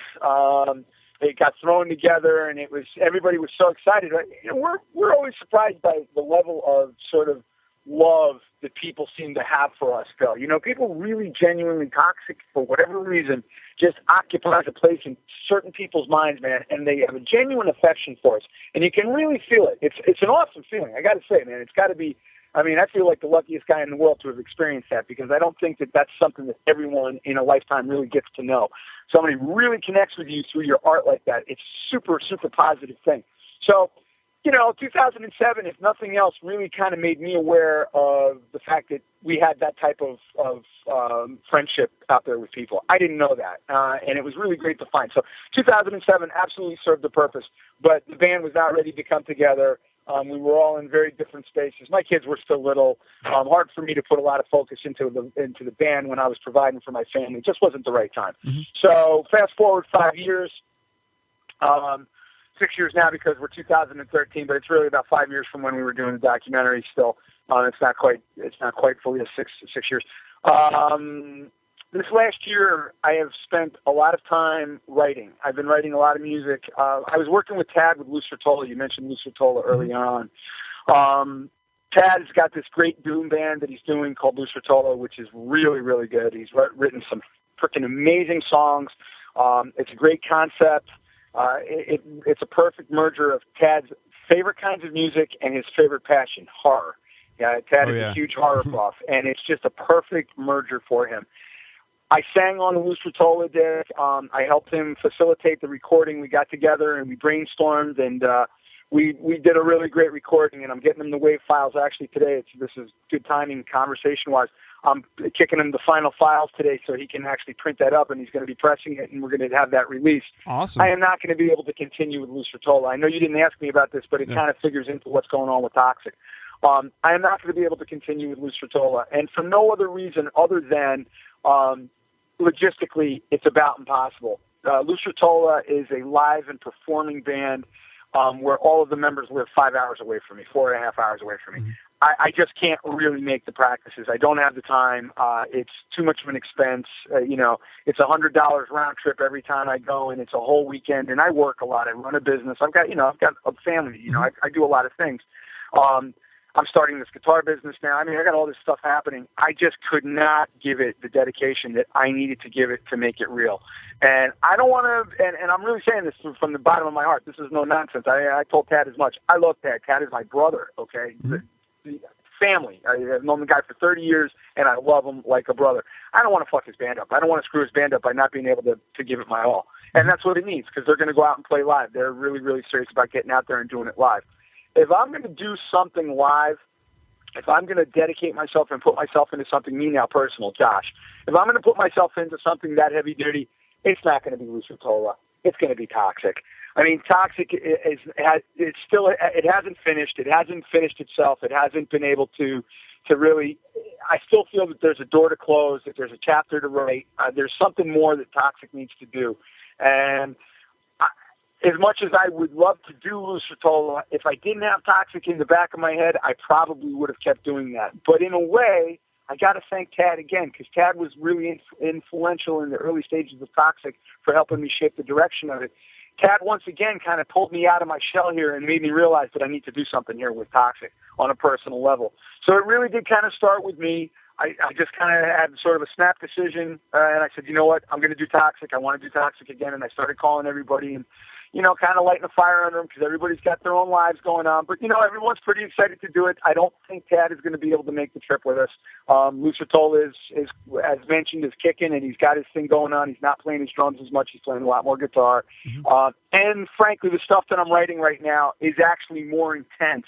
It got thrown together, and everybody was so excited. We're always surprised by the level of sort of love that people seem to have for us, Phil. People really genuinely Toxic, for whatever reason, just occupies a place in certain people's minds, man, and they have a genuine affection for us. And you can really feel it. It's an awesome feeling. I got to say, man, it's got to be, I feel like the luckiest guy in the world to have experienced that, because I don't think that that's something that everyone in a lifetime really gets to know. Somebody really connects with you through your art like that. It's super, super positive thing. So, 2007, if nothing else, really kind of made me aware of the fact that we had that type of friendship out there with people. I didn't know that, and it was really great to find. So 2007 absolutely served the purpose, but the band was not ready to come together. We were all in very different spaces. My kids were still little. Hard for me to put a lot of focus into the band when I was providing for my family. It just wasn't the right time. Mm-hmm. So fast forward 5 years. 6 years now because we're 2013, but it's really about 5 years from when we were doing the documentary. Still, it's not quite fully six years. This last year, I have spent a lot of time writing. I've been writing a lot of music. I was working with Tad with Luz Fertola. You mentioned Luz Fertola early on. Tad's got this great doom band that he's doing called Luz Fertola, which is really, really good. He's written some freaking amazing songs. It's a great concept. It's a perfect merger of Tad's favorite kinds of music and his favorite passion, horror. Yeah, Tad is a huge horror buff, and it's just a perfect merger for him. I sang on the Luz Fertola disc. I helped him facilitate the recording. We got together and we brainstormed, and we did a really great recording, and I'm getting him the WAV files actually today. This is good timing conversation-wise. I'm kicking him the final files today so he can actually print that up, and he's going to be pressing it, and we're going to have that released. Awesome. I am not going to be able to continue with Luz Fertola. I know you didn't ask me about this, but it kind of figures into what's going on with Toxik. I am not going to be able to continue with Luz Fertola, and for no other reason other than logistically, it's about impossible. Luz Fertola is a live and performing band where all of the members live 5 hours away from me, 4.5 hours away from me. Mm-hmm. I just can't really make the practices. I don't have the time. It's too much of an expense. It's $100 round trip every time I go, and it's a whole weekend. And I work a lot. I run a business. I've got a family. I do a lot of things. I'm starting this guitar business now. I mean, I got all this stuff happening. I just could not give it the dedication that I needed to give it to make it real. And I don't want to, and I'm really saying this from the bottom of my heart. This is no nonsense. I told Tad as much. I love Tad. Tad is my brother, okay? The family. I've known the guy for 30 years, and I love him like a brother. I don't want to fuck his band up. I don't want to screw his band up by not being able to give it my all. And that's what it needs, because they're going to go out and play live. They're really, really serious about getting out there and doing it live. If I'm going to do something live, if I'm going to dedicate myself and put myself into something, me now personal, Josh, if I'm going to put myself into something that heavy duty, it's not going to be Loose Rottola. It's going to be Toxik. I mean, Toxik it hasn't finished. It hasn't finished itself. It hasn't been able to really. I still feel that there's a door to close, that there's a chapter to write. There's something more that Toxik needs to do. And as much as I would love to do Loose Rottola, if I didn't have Toxik in the back of my head, I probably would have kept doing that. But in a way, I got to thank Tad again, because Tad was really influential in the early stages of Toxik for helping me shape the direction of it. Tad once again kind of pulled me out of my shell here and made me realize that I need to do something here with Toxik on a personal level. So it really did kind of start with me. I just kind of had sort of a snap decision, and I said, you know what, I'm going to do Toxik. I want to do Toxik again, and I started calling everybody and, kind of lighting a fire under them, because everybody's got their own lives going on. But, everyone's pretty excited to do it. I don't think Tad is going to be able to make the trip with us. Loose Rottola is, as mentioned, is kicking, and he's got his thing going on. He's not playing his drums as much. He's playing a lot more guitar. Mm-hmm. And, frankly, the stuff that I'm writing right now is actually more intense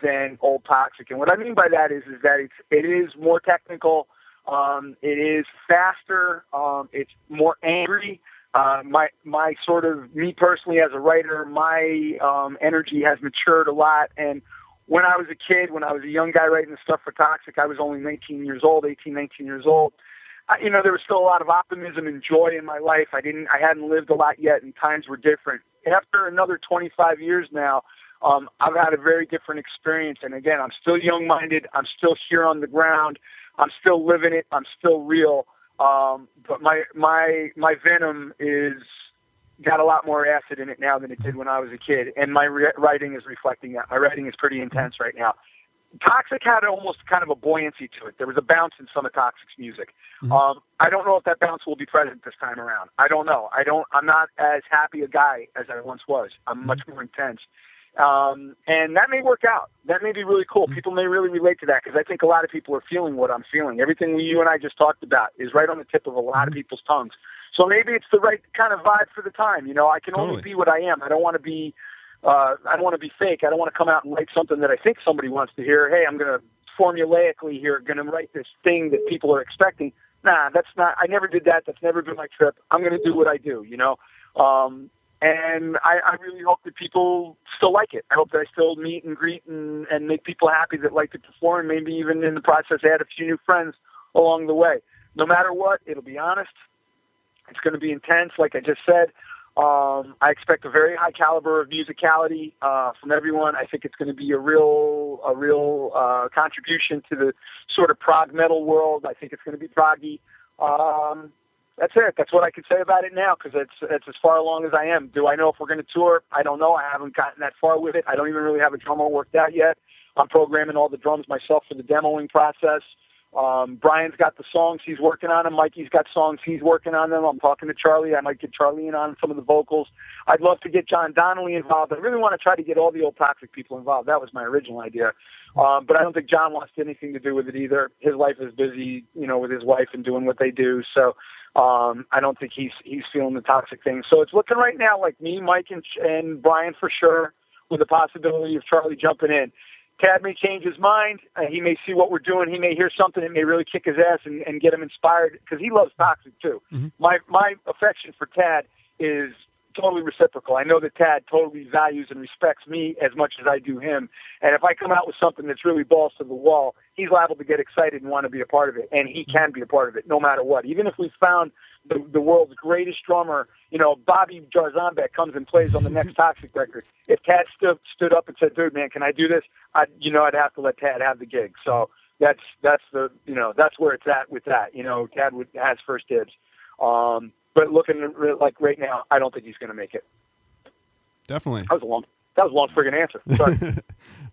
than old Toxik. And what I mean by that is that it is more technical. It is faster. It's more angry. My sort of, me personally as a writer, my energy has matured a lot. And when I was a kid, when I was a young guy writing the stuff for Toxik, I was only 19 years old. There was still a lot of optimism and joy in my life. I hadn't lived a lot yet, and times were different. After another 25 years now, I've had a very different experience. And again, I'm still young-minded. I'm still here on the ground. I'm still living it. I'm still real. But my venom is got a lot more acid in it now than it did when I was a kid, and my writing is reflecting that. My writing is pretty intense right now. Toxik had almost kind of a buoyancy to it. There was a bounce in some of Toxik's music. Mm-hmm. I don't know if that bounce will be present this time around. I don't know. I'm not as happy a guy as I once was. I'm much more intense. And that may work out. That may be really cool. People may really relate to that, because I think a lot of people are feeling what I'm feeling. Everything you and I just talked about is right on the tip of a lot of people's tongues. So maybe it's the right kind of vibe for the time. I can only be what I am. I don't want to be fake. I don't want to come out and write something that I think somebody wants to hear. Hey, I'm going to formulaically here, going to write this thing that people are expecting. Nah, that's not, I never did that. That's never been my trip. I'm going to do what I do, And I really hope that people still like it. I hope that I still meet and greet and make people happy that like to perform, maybe even in the process add a few new friends along the way. No matter what, it'll be honest. It's going to be intense, like I just said. I expect a very high caliber of musicality from everyone. I think it's going to be a real contribution to the sort of prog metal world. I think it's going to be proggy. That's it. That's what I can say about it now, because it's as far along as I am. Do I know if we're going to tour? I don't know. I haven't gotten that far with it. I don't even really have a drummer worked out yet. I'm programming all the drums myself for the demoing process. Brian's got the songs he's working on them. Mikey's got songs he's working on them. I'm talking to Charlie. I might get Charlie in on some of the vocals. I'd love to get John Donnelly involved. I really want to try to get all the old Toxik people involved. That was my original idea. But I don't think John wants anything to do with it either. His life is busy, with his wife and doing what they do. So I don't think he's feeling the Toxik thing. So it's looking right now like me, Mike, and Brian for sure, with the possibility of Charlie jumping in. Tad may change his mind. He may see what we're doing. He may hear something that may really kick his ass and get him inspired, because he loves Toxik too. Mm-hmm. My affection for Tad is totally reciprocal. I know that Tad totally values and respects me as much as I do him. And if I come out with something that's really balls to the wall, he's liable to get excited and want to be a part of it. And he can be a part of it no matter what. Even if we found the world's greatest drummer, Bobby Jarzambek comes and plays on the next Toxik record. If Tad stood up and said, "Dude, man, can I do this?" I'd have to let Tad have the gig. So that's where it's at with that. Tad has first dibs. But looking like right now, I don't think he's going to make it. Definitely. That was a long. That was a long friggin' answer. Sorry.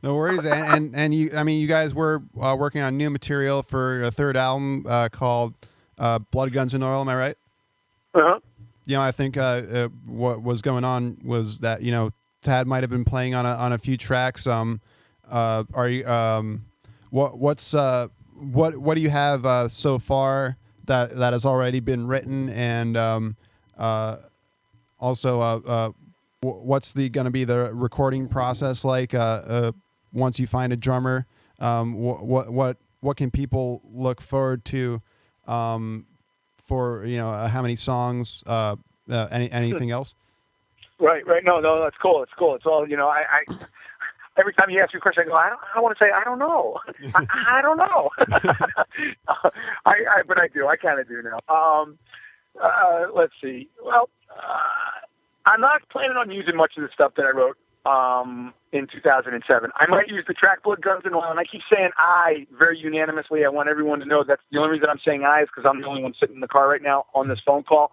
No worries. And you, I mean, you guys were working on new material for a third album called Blood, Guns, and Oil. Am I right? Uh-huh. You know, I think what was going on was that, you know, Tad might have been playing on a few tracks. Are you what do you have so far that has already been written, and also what's going to be the recording process like once you find a drummer? What can people look forward to for, you know, how many songs, anything else? Right. No, that's cool. It's cool. It's all, you know, I every time you ask me a question, I go, I want to say, I don't know. I don't know. But I do. I kind of do now. Let's see. Well, I'm not planning on using much of the stuff that I wrote in 2007. I might use the track Blood, Guns, and Oil, and I keep saying I very unanimously. I want everyone to know that's the only reason I'm saying I is because I'm the only one sitting in the car right now on this phone call.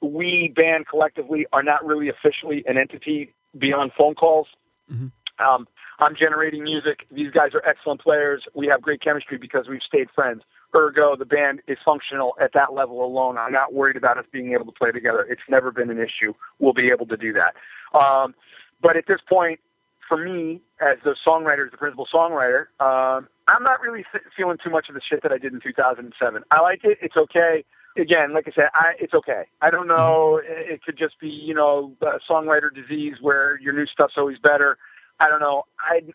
We, band collectively, are not really officially an entity beyond phone calls. Mm-hmm. I'm generating music. These guys are excellent players. We have great chemistry because we've stayed friends. Ergo, the band is functional at that level alone. I'm not worried about us being able to play together. It's never been an issue. We'll be able to do that. But at this point, for me, as the songwriter, the principal songwriter, I'm not really feeling too much of the shit that I did in 2007. I like it. It's okay. Again, like I said, it's okay. I don't know. It could just be, you know, songwriter disease where your new stuff's always better. I don't know.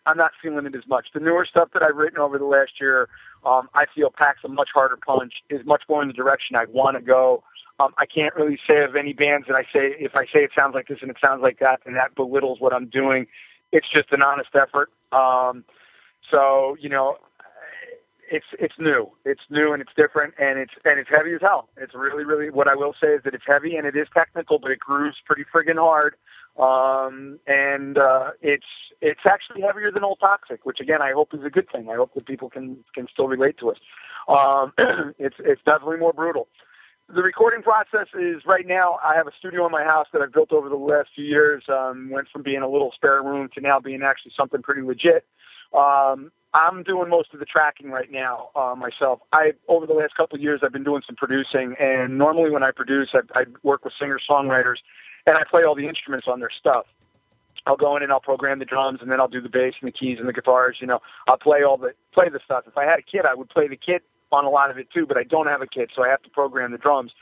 I'm not feeling it as much. The newer stuff that I've written over the last year, I feel packs a much harder punch, is much more in the direction I want to go. I can't really say of any bands that I say, if I say it sounds like this and it sounds like that, and that belittles what I'm doing. It's just an honest effort. So, you know, it's new. It's new and it's different, and it's heavy as hell. It's really, really, what I will say is that it's heavy and it is technical, but it grooves pretty friggin' hard. It's actually heavier than old Toxik, which again, I hope is a good thing. I hope that people can still relate to us. It's definitely more brutal. The recording process is, right now, I have a studio in my house that I've built over the last few years. Went from being a little spare room to now being actually something pretty legit. I'm doing most of the tracking right now myself. Over the last couple of years, I've been doing some producing, and normally when I produce, I work with singer-songwriters, and I play all the instruments on their stuff. I'll go in and I'll program the drums, and then I'll do the bass and the keys and the guitars. You know, I'll play the stuff. If I had a kit, I would play the kit on a lot of it too, but I don't have a kit, so I have to program the drums.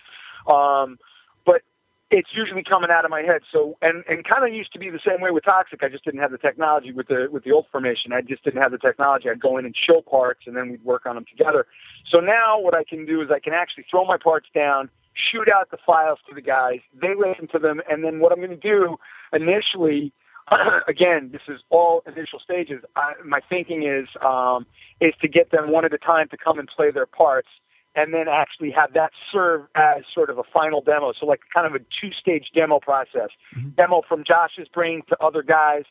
But it's usually coming out of my head. So, and kind of used to be the same way with Toxik. I just didn't have the technology with the old formation. I just didn't have the technology. I'd go in and show parts, and then we'd work on them together. So now what I can do is I can actually throw my parts down, shoot out the files to the guys, they listen to them, and then what I'm going to do initially, again, this is all initial stages. My thinking is to get them one at a time to come and play their parts, and then actually have that serve as sort of a final demo. So like kind of a two-stage demo process. Mm-hmm. Demo from Josh's brain to other guys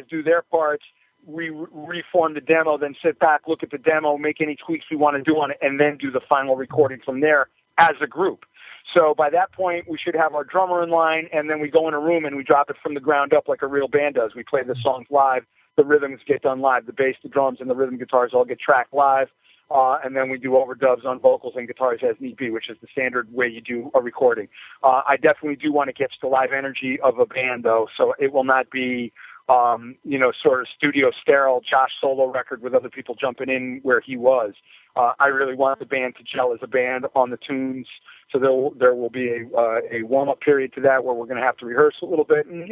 do their parts, we reform the demo, then sit back, look at the demo, make any tweaks we want to do on it, and then do the final recording from there as a group. So by that point, we should have our drummer in line, and then we go in a room and we drop it from the ground up like a real band does. We play the songs live, the rhythms get done live, the bass, the drums, and the rhythm guitars all get tracked live, and then we do overdubs on vocals and guitars as need be, which is the standard way you do a recording. I definitely do want to catch the live energy of a band, though, so it will not be sort of studio sterile Josh solo record with other people jumping in where he was. I really want the band to gel as a band on the tunes. So there will be a warm-up period to that where we're going to have to rehearse a little bit. And,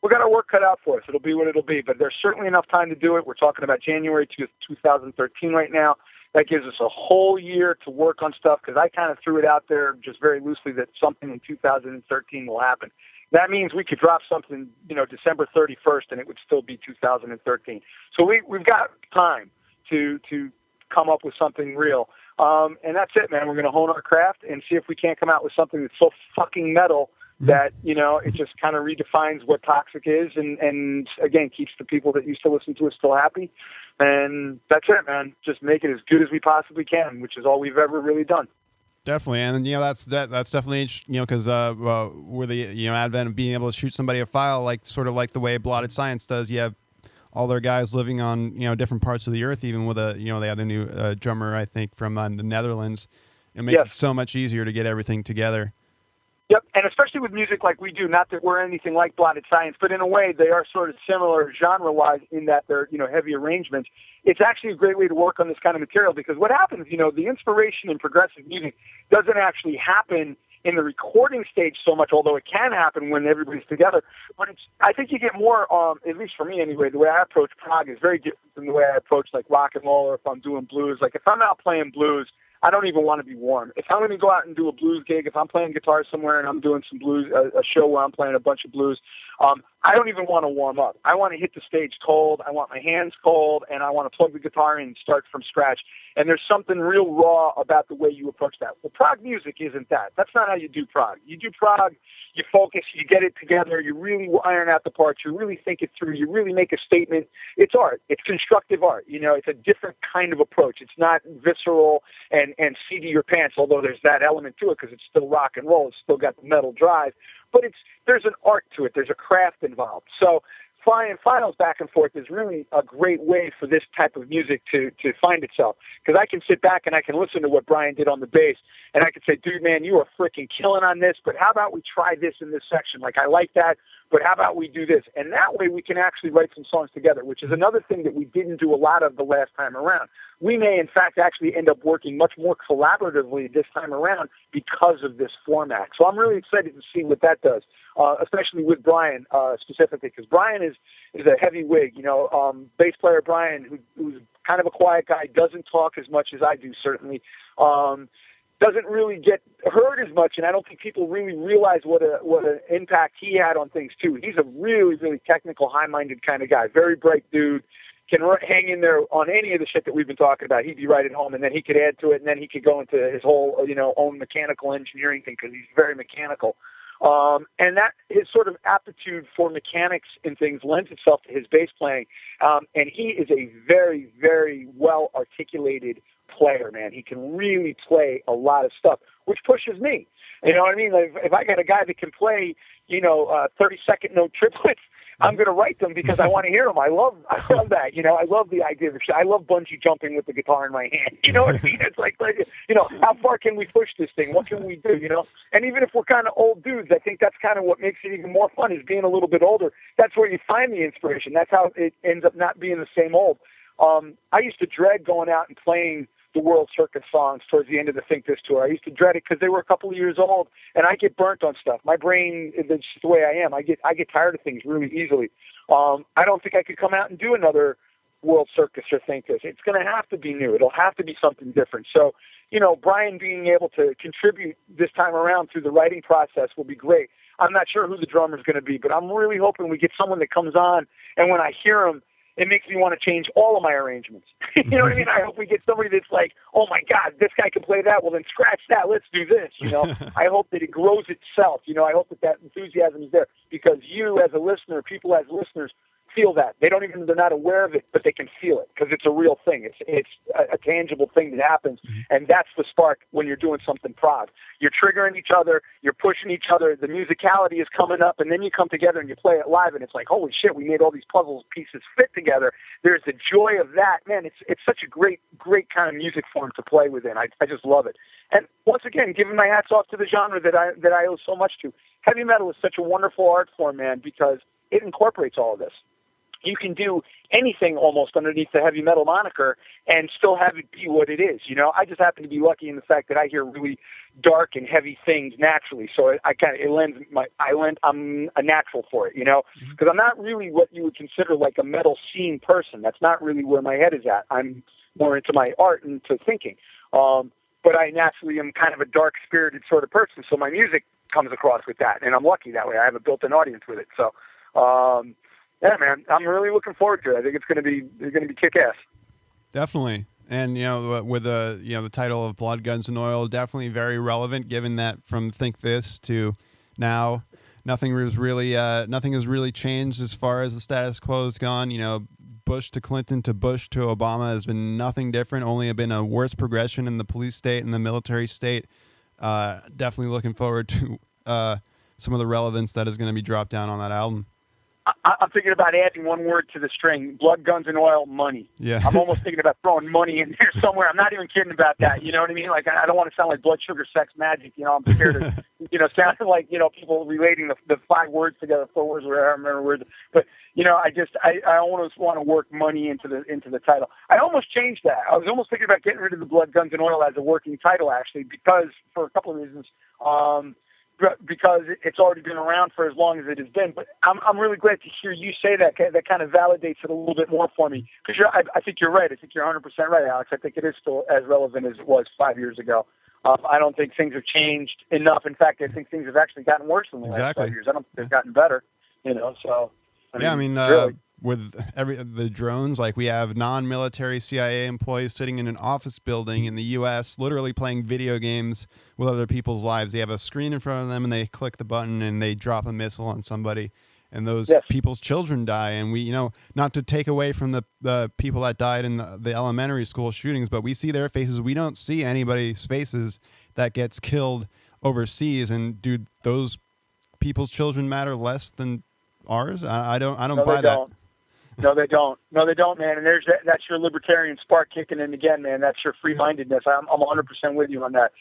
we're going to work cut out for us. It'll be what it'll be. But there's certainly enough time to do it. We're talking about January 2013 right now. That gives us a whole year to work on stuff because I kind of threw it out there just very loosely that something in 2013 will happen. That means we could drop something, December 31st, and it would still be 2013. So we've got time to come up with something real. And that's it, man. We're going to hone our craft and see if we can't come out with something that's so fucking metal that, it just kind of redefines what Toxik is and again, keeps the people that used to listen to us still happy. And that's it, man. Just make it as good as we possibly can, which is all we've ever really done. Definitely, and that's definitely because with the advent of being able to shoot somebody a file, like sort of like the way Blotted Science does. You have all their guys living on different parts of the earth. Even with they have the new drummer, I think, from the Netherlands. It makes it so much easier to get everything together. Yep, and especially with music like we do, not that we're anything like Blotted Science, but in a way they are sort of similar genre-wise in that they're, heavy arrangements. It's actually a great way to work on this kind of material because what happens, the inspiration in progressive music doesn't actually happen in the recording stage so much, although it can happen when everybody's together. But I think you get more, at least for me anyway, the way I approach prog is very different than the way I approach like rock and roll or if I'm doing blues. Like if I'm out playing blues, I don't even want to be warm. If I'm going to go out and do a blues gig, if I'm playing guitar somewhere and I'm doing some blues, a show where I'm playing a bunch of blues, I don't even want to warm up. I want to hit the stage cold. I want my hands cold, and I want to plug the guitar in and start from scratch. And there's something real raw about the way you approach that. Well, prog music isn't that. That's not how you do prog. You do prog, you focus, you get it together, you really iron out the parts, you really think it through, you really make a statement. It's art. It's constructive art. It's a different kind of approach. It's not visceral and seat of your pants, although there's that element to it because it's still rock and roll. It's still got the metal drive. But there's an art to it. There's a craft involved. So flying finals back and forth is really a great way for this type of music to find itself. Because I can sit back and I can listen to what Brian did on the bass, and I can say, dude, man, you are freaking killing on this, but how about we try this in this section? Like, I like that, but how about we do this? And that way we can actually write some songs together, which is another thing that we didn't do a lot of the last time around. We may, in fact, actually end up working much more collaboratively this time around because of this format. So I'm really excited to see what that does, especially with Brian specifically, because Brian is a heavy wig. Bass player Brian, who's kind of a quiet guy, doesn't talk as much as I do, certainly. Doesn't really get heard as much, and I don't think people really realize what an impact he had on things, too. He's a really, really technical, high-minded kind of guy, very bright dude, can hang in there on any of the shit that we've been talking about. He'd be right at home, and then he could add to it, and then he could go into his whole, own mechanical engineering thing because he's very mechanical. And that his sort of aptitude for mechanics and things lends itself to his bass playing. And he is a very, very well-articulated player, man. He can really play a lot of stuff, which pushes me. You know what I mean? Like, if I got a guy that can play, 30-second note triplets, I'm going to write them because I want to hear them. I love that. I love the idea of shit. I love bungee jumping with the guitar in my hand. You know what I mean? It's like, how far can we push this thing? What can we do? And even if we're kind of old dudes, I think that's kind of what makes it even more fun is being a little bit older. That's where you find the inspiration. That's how it ends up not being the same old. I used to dread going out and playing the World Circus songs towards the end of the Think This tour. I used to dread it because they were a couple of years old, and I get burnt on stuff. My brain, that's just the way I am. I get tired of things really easily. I don't think I could come out and do another World Circus or Think This. It's going to have to be new. It'll have to be something different. So, Brian being able to contribute this time around through the writing process will be great. I'm not sure who the drummer is going to be, but I'm really hoping we get someone that comes on, and when I hear him, it makes me want to change all of my arrangements. You know what I mean? I hope we get somebody that's like, oh, my God, this guy can play that. Well, then scratch that. Let's do this. I hope that it grows itself. I hope that enthusiasm is there because you as a listener, people as listeners, feel that. They're not aware of it, but they can feel it because it's a real thing. It's a tangible thing that happens, and that's the spark when you're doing something prog. You're triggering each other, you're pushing each other, the musicality is coming up, and then you come together and you play it live, and it's like, holy shit, we made all these puzzle pieces fit together. There's the joy of that. Man, it's such a great kind of music form to play within. I just love it. And once again, giving my hats off to the genre that I owe so much to. Heavy metal is such a wonderful art form, man, because it incorporates all of this. You can do anything almost underneath the heavy metal moniker and still have it be what it is. I just happen to be lucky in the fact that I hear really dark and heavy things naturally. So I'm a natural for it, because I'm not really what you would consider like a metal scene person. That's not really where my head is at. I'm more into my art and to thinking. But I naturally am kind of a dark spirited sort of person. So my music comes across with that. And I'm lucky that way. I have a built-in audience with it. So, yeah, man, I'm really looking forward to it. I think it's going to be kick-ass. Definitely. And, with the title of Blood, Guns, and Oil, definitely very relevant given that from Think This to now, nothing has really changed as far as the status quo has gone. Bush to Clinton to Bush to Obama has been nothing different, only been a worse progression in the police state and the military state. definitely looking forward to some of the relevance that is going to be dropped down on that album. I'm thinking about adding one word to the string: blood, guns, and oil, money. Yeah. I'm almost thinking about throwing money in there somewhere. I'm not even kidding about that. You know what I mean? Like, I don't want to sound like blood, sugar, sex, magic. You know, I'm scared of, sounding like, people relating the 5 words together, 4 words, whatever I remember words. But, I almost want to work money into the title. I almost changed that. I was almost thinking about getting rid of the blood, guns, and oil as a working title, actually, because for a couple of reasons. Because it's already been around for as long as it has been. But I'm really glad to hear you say that. That kind of validates it a little bit more for me. Because I think you're right. I think you're 100% right, Alex. I think it is still as relevant as it was 5 years ago. I don't think things have changed enough. In fact, I think things have actually gotten worse in the last 5 years. I don't think they've gotten better. So. Really. With the drones, like we have non-military CIA employees sitting in an office building in the U.S. literally playing video games with other people's lives. They have a screen in front of them and they click the button and they drop a missile on somebody, and those people's children die. And we, not to take away from the people that died in the elementary school shootings, but we see their faces. We don't see anybody's faces that gets killed overseas. And dude, those people's children matter less than ours. I don't buy that. No, they don't, man. And that's your libertarian spark kicking in again, man. That's your free-mindedness. I'm 100% with you on that.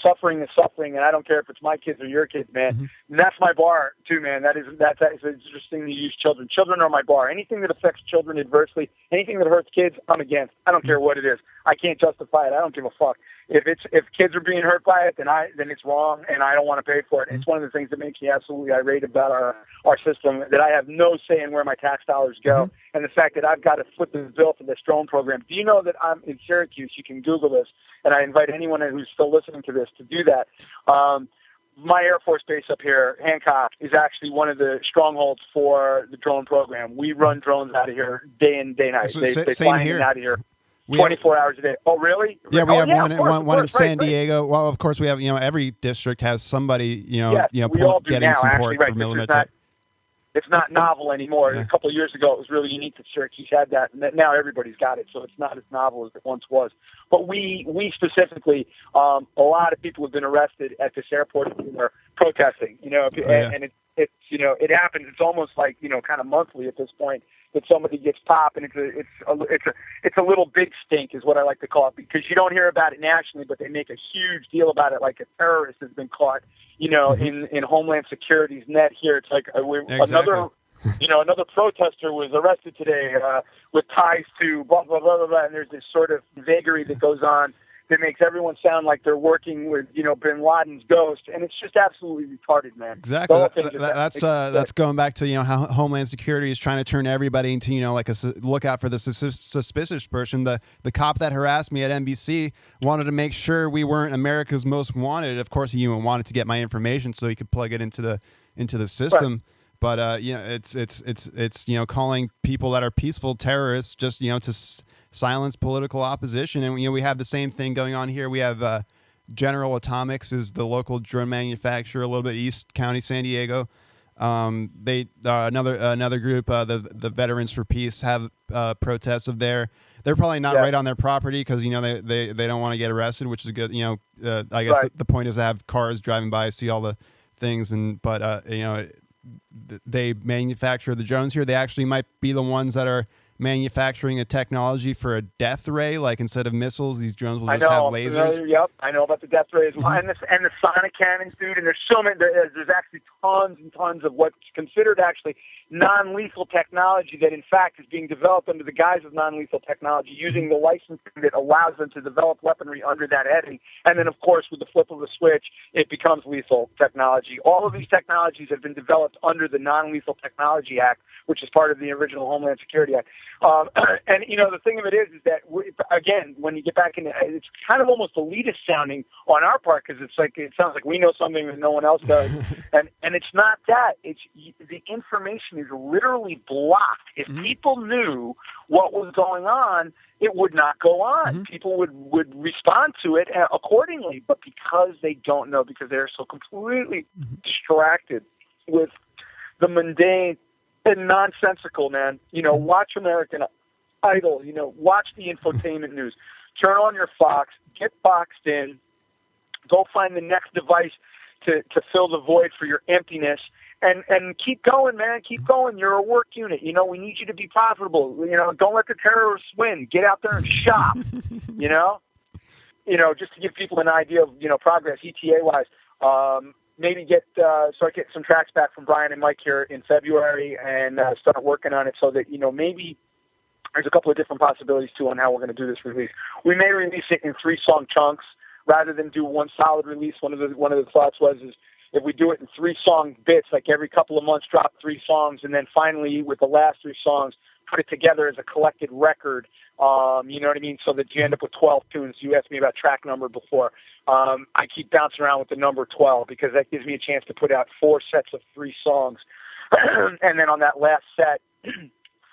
Suffering is suffering, and I don't care if it's my kids or your kids, man. Mm-hmm. And that's my bar too, man. That's interesting to use children. Children are my bar. Anything that affects children adversely, anything that hurts kids, I'm against. I don't care what it is. I can't justify it. I don't give a fuck. If kids are being hurt by it, then it's wrong, and I don't want to pay for it. And it's one of the things that makes me absolutely irate about our system, that I have no say in where my tax dollars go, and the fact that I've got to foot the bill for this drone program. Do you know that I'm in Syracuse? You can Google this, and I invite anyone who's still listening to this to do that. My Air Force base up here, Hancock, is actually one of the strongholds for the drone program. We run drones out of here day in, day night. They fly in and out of here. 24 hours a day. Oh, really? Yeah, we have one in San Diego. Well, of course, we have, every district has somebody, getting support for military. It's not novel anymore. Yeah. A couple of years ago, it was really unique that Syracuse had that, and now everybody's got it, so it's not as novel as it once was. But we specifically, a lot of people have been arrested at this airport who are protesting, and it happens. It's almost like, kind of monthly at this point, that somebody gets popped, and it's a little big stink is what I like to call it, because you don't hear about it nationally, but they make a huge deal about it, like a terrorist has been caught, in Homeland Security's net here. It's like another protester was arrested today with ties to blah, blah, blah, blah, blah, and there's this sort of vagary that goes on that makes everyone sound like they're working with, Bin Laden's ghost, and it's just absolutely retarded, man. Exactly. That's going back to how Homeland Security is trying to turn everybody into like a lookout for the suspicious person. The cop that harassed me at NBC wanted to make sure we weren't America's most wanted. Of course, he wanted to get my information so he could plug it into the system. Right. But it's calling people that are peaceful terrorists just to silence political opposition. And we have the same thing going on here. We have General Atomics is the local drone manufacturer, a little bit East County, San Diego. They another group, the Veterans for Peace, have protests of they're probably not right on their property because they don't want to get arrested, which is good. I guess the point is to have cars driving by, see all the things, but they manufacture the drones here. They actually might be the ones that are manufacturing a technology for a death ray, like instead of missiles, these drones will just have lasers. Yep, I know about the death ray as well, and the sonic cannons, dude. And there's so many. There's actually tons and tons of what's considered actually non-lethal technology that, in fact, is being developed under the guise of non-lethal technology, using the licensing that allows them to develop weaponry under that heading. And then, of course, with the flip of a switch, it becomes lethal technology. All of these technologies have been developed under the Non-Lethal Technology Act, which is part of the original Homeland Security Act. And the thing of it is that again, when you get back into it's kind of almost elitist sounding on our part, because it sounds like we know something that no one else does, and it's not that. It's the information is literally blocked. If people knew what was going on, it would not go on. Mm-hmm. People would respond to it accordingly, but because they don't know, because they're so completely distracted with the mundane and nonsensical, man. Watch American Idol. Watch the infotainment news. Turn on your Fox. Get boxed in. Go find the next device to fill the void for your emptiness. And keep going, man. Keep going. You're a work unit. You know, we need you to be profitable. You know, don't let the terrorists win. Get out there and shop. You know, just to give people an idea of, progress ETA wise. Maybe start getting some tracks back from Brian and Mike here in February, and start working on it so that maybe there's a couple of different possibilities too on how we're going to do this release. We may release it in 3-song chunks rather than do one solid release. One of the thoughts is, if we do it in 3-song bits, like every couple of months, drop 3 songs, and then finally, with the last 3 songs, put it together as a collected record, you know what I mean? So that you end up with 12 tunes. You asked me about track number before. I keep bouncing around with the number 12 because that gives me a chance to put out 4 sets of 3 songs. And then on that last set,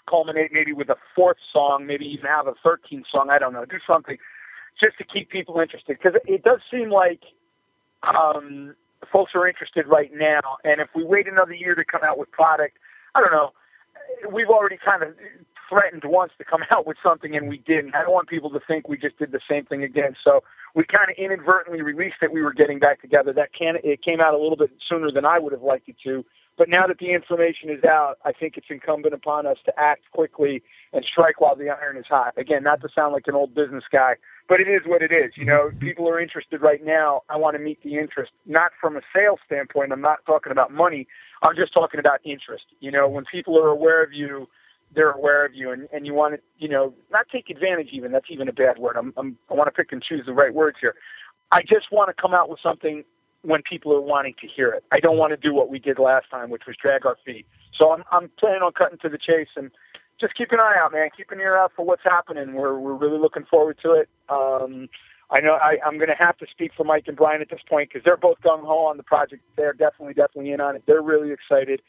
culminate maybe with a 4th song, maybe even have a 13th song. I don't know. Do something just to keep people interested, because it does seem like folks are interested right now, and if we wait another year to come out with product, I don't know. We've already kind of threatened once to come out with something, and we didn't. I don't want people to think we just did the same thing again. So we kind of inadvertently released that we were getting back together. It came out a little bit sooner than I would have liked it to. But now that the information is out, I think it's incumbent upon us to act quickly and strike while the iron is hot. Again, not to sound like an old business guy, but it is what it is. People are interested right now. I want to meet the interest, not from a sales standpoint. I'm not talking about money. I'm just talking about interest. When people are aware of you, they're aware of you, and you want to, not take advantage even. That's even a bad word. I want to pick and choose the right words here. I just want to come out with something when people are wanting to hear it. I don't want to do what we did last time, which was drag our feet. So I'm planning on cutting to the chase, and just keep an eye out, man. Keep an ear out for what's happening. We're really looking forward to it. I know I'm going to have to speak for Mike and Brian at this point because they're both gung-ho on the project. They're definitely in on it. They're really excited.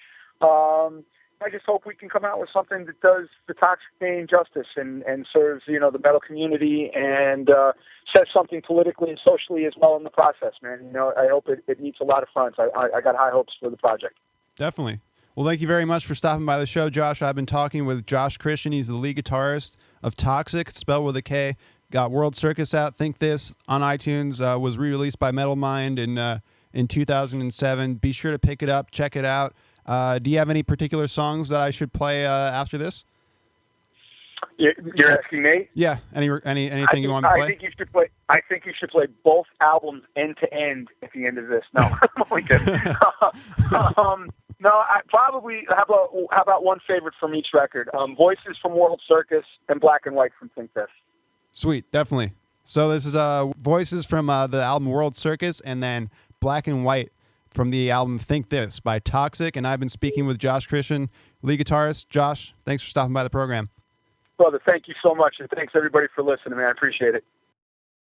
I just hope we can come out with something that does the Toxik name justice and serves, the metal community and says something politically and socially as well in the process, man. I hope it meets a lot of fronts. I got high hopes for the project. Definitely. Well, thank you very much for stopping by the show, Josh. I've been talking with Josh Christian. He's the lead guitarist of Toxik, spelled with a K. Got World Circus out, Think This, on iTunes. Was re-released by Metal Mind in 2007. Be sure to pick it up, check it out. Do you have any particular songs that I should play after this? You're asking me? Yeah. Anything you want me to play? I think you should play both albums end to end at the end of this. No, I'm only kidding. No, I probably how about one favorite from each record? Voices from World Circus and Black and White from Think This. Sweet, definitely. So this is Voices from the album World Circus, and then Black and White from the album Think This by Toxik. And I've been speaking with Josh Christian, lead guitarist. Josh, thanks for stopping by the program. Brother, thank you so much, and thanks everybody for listening, man. I appreciate it.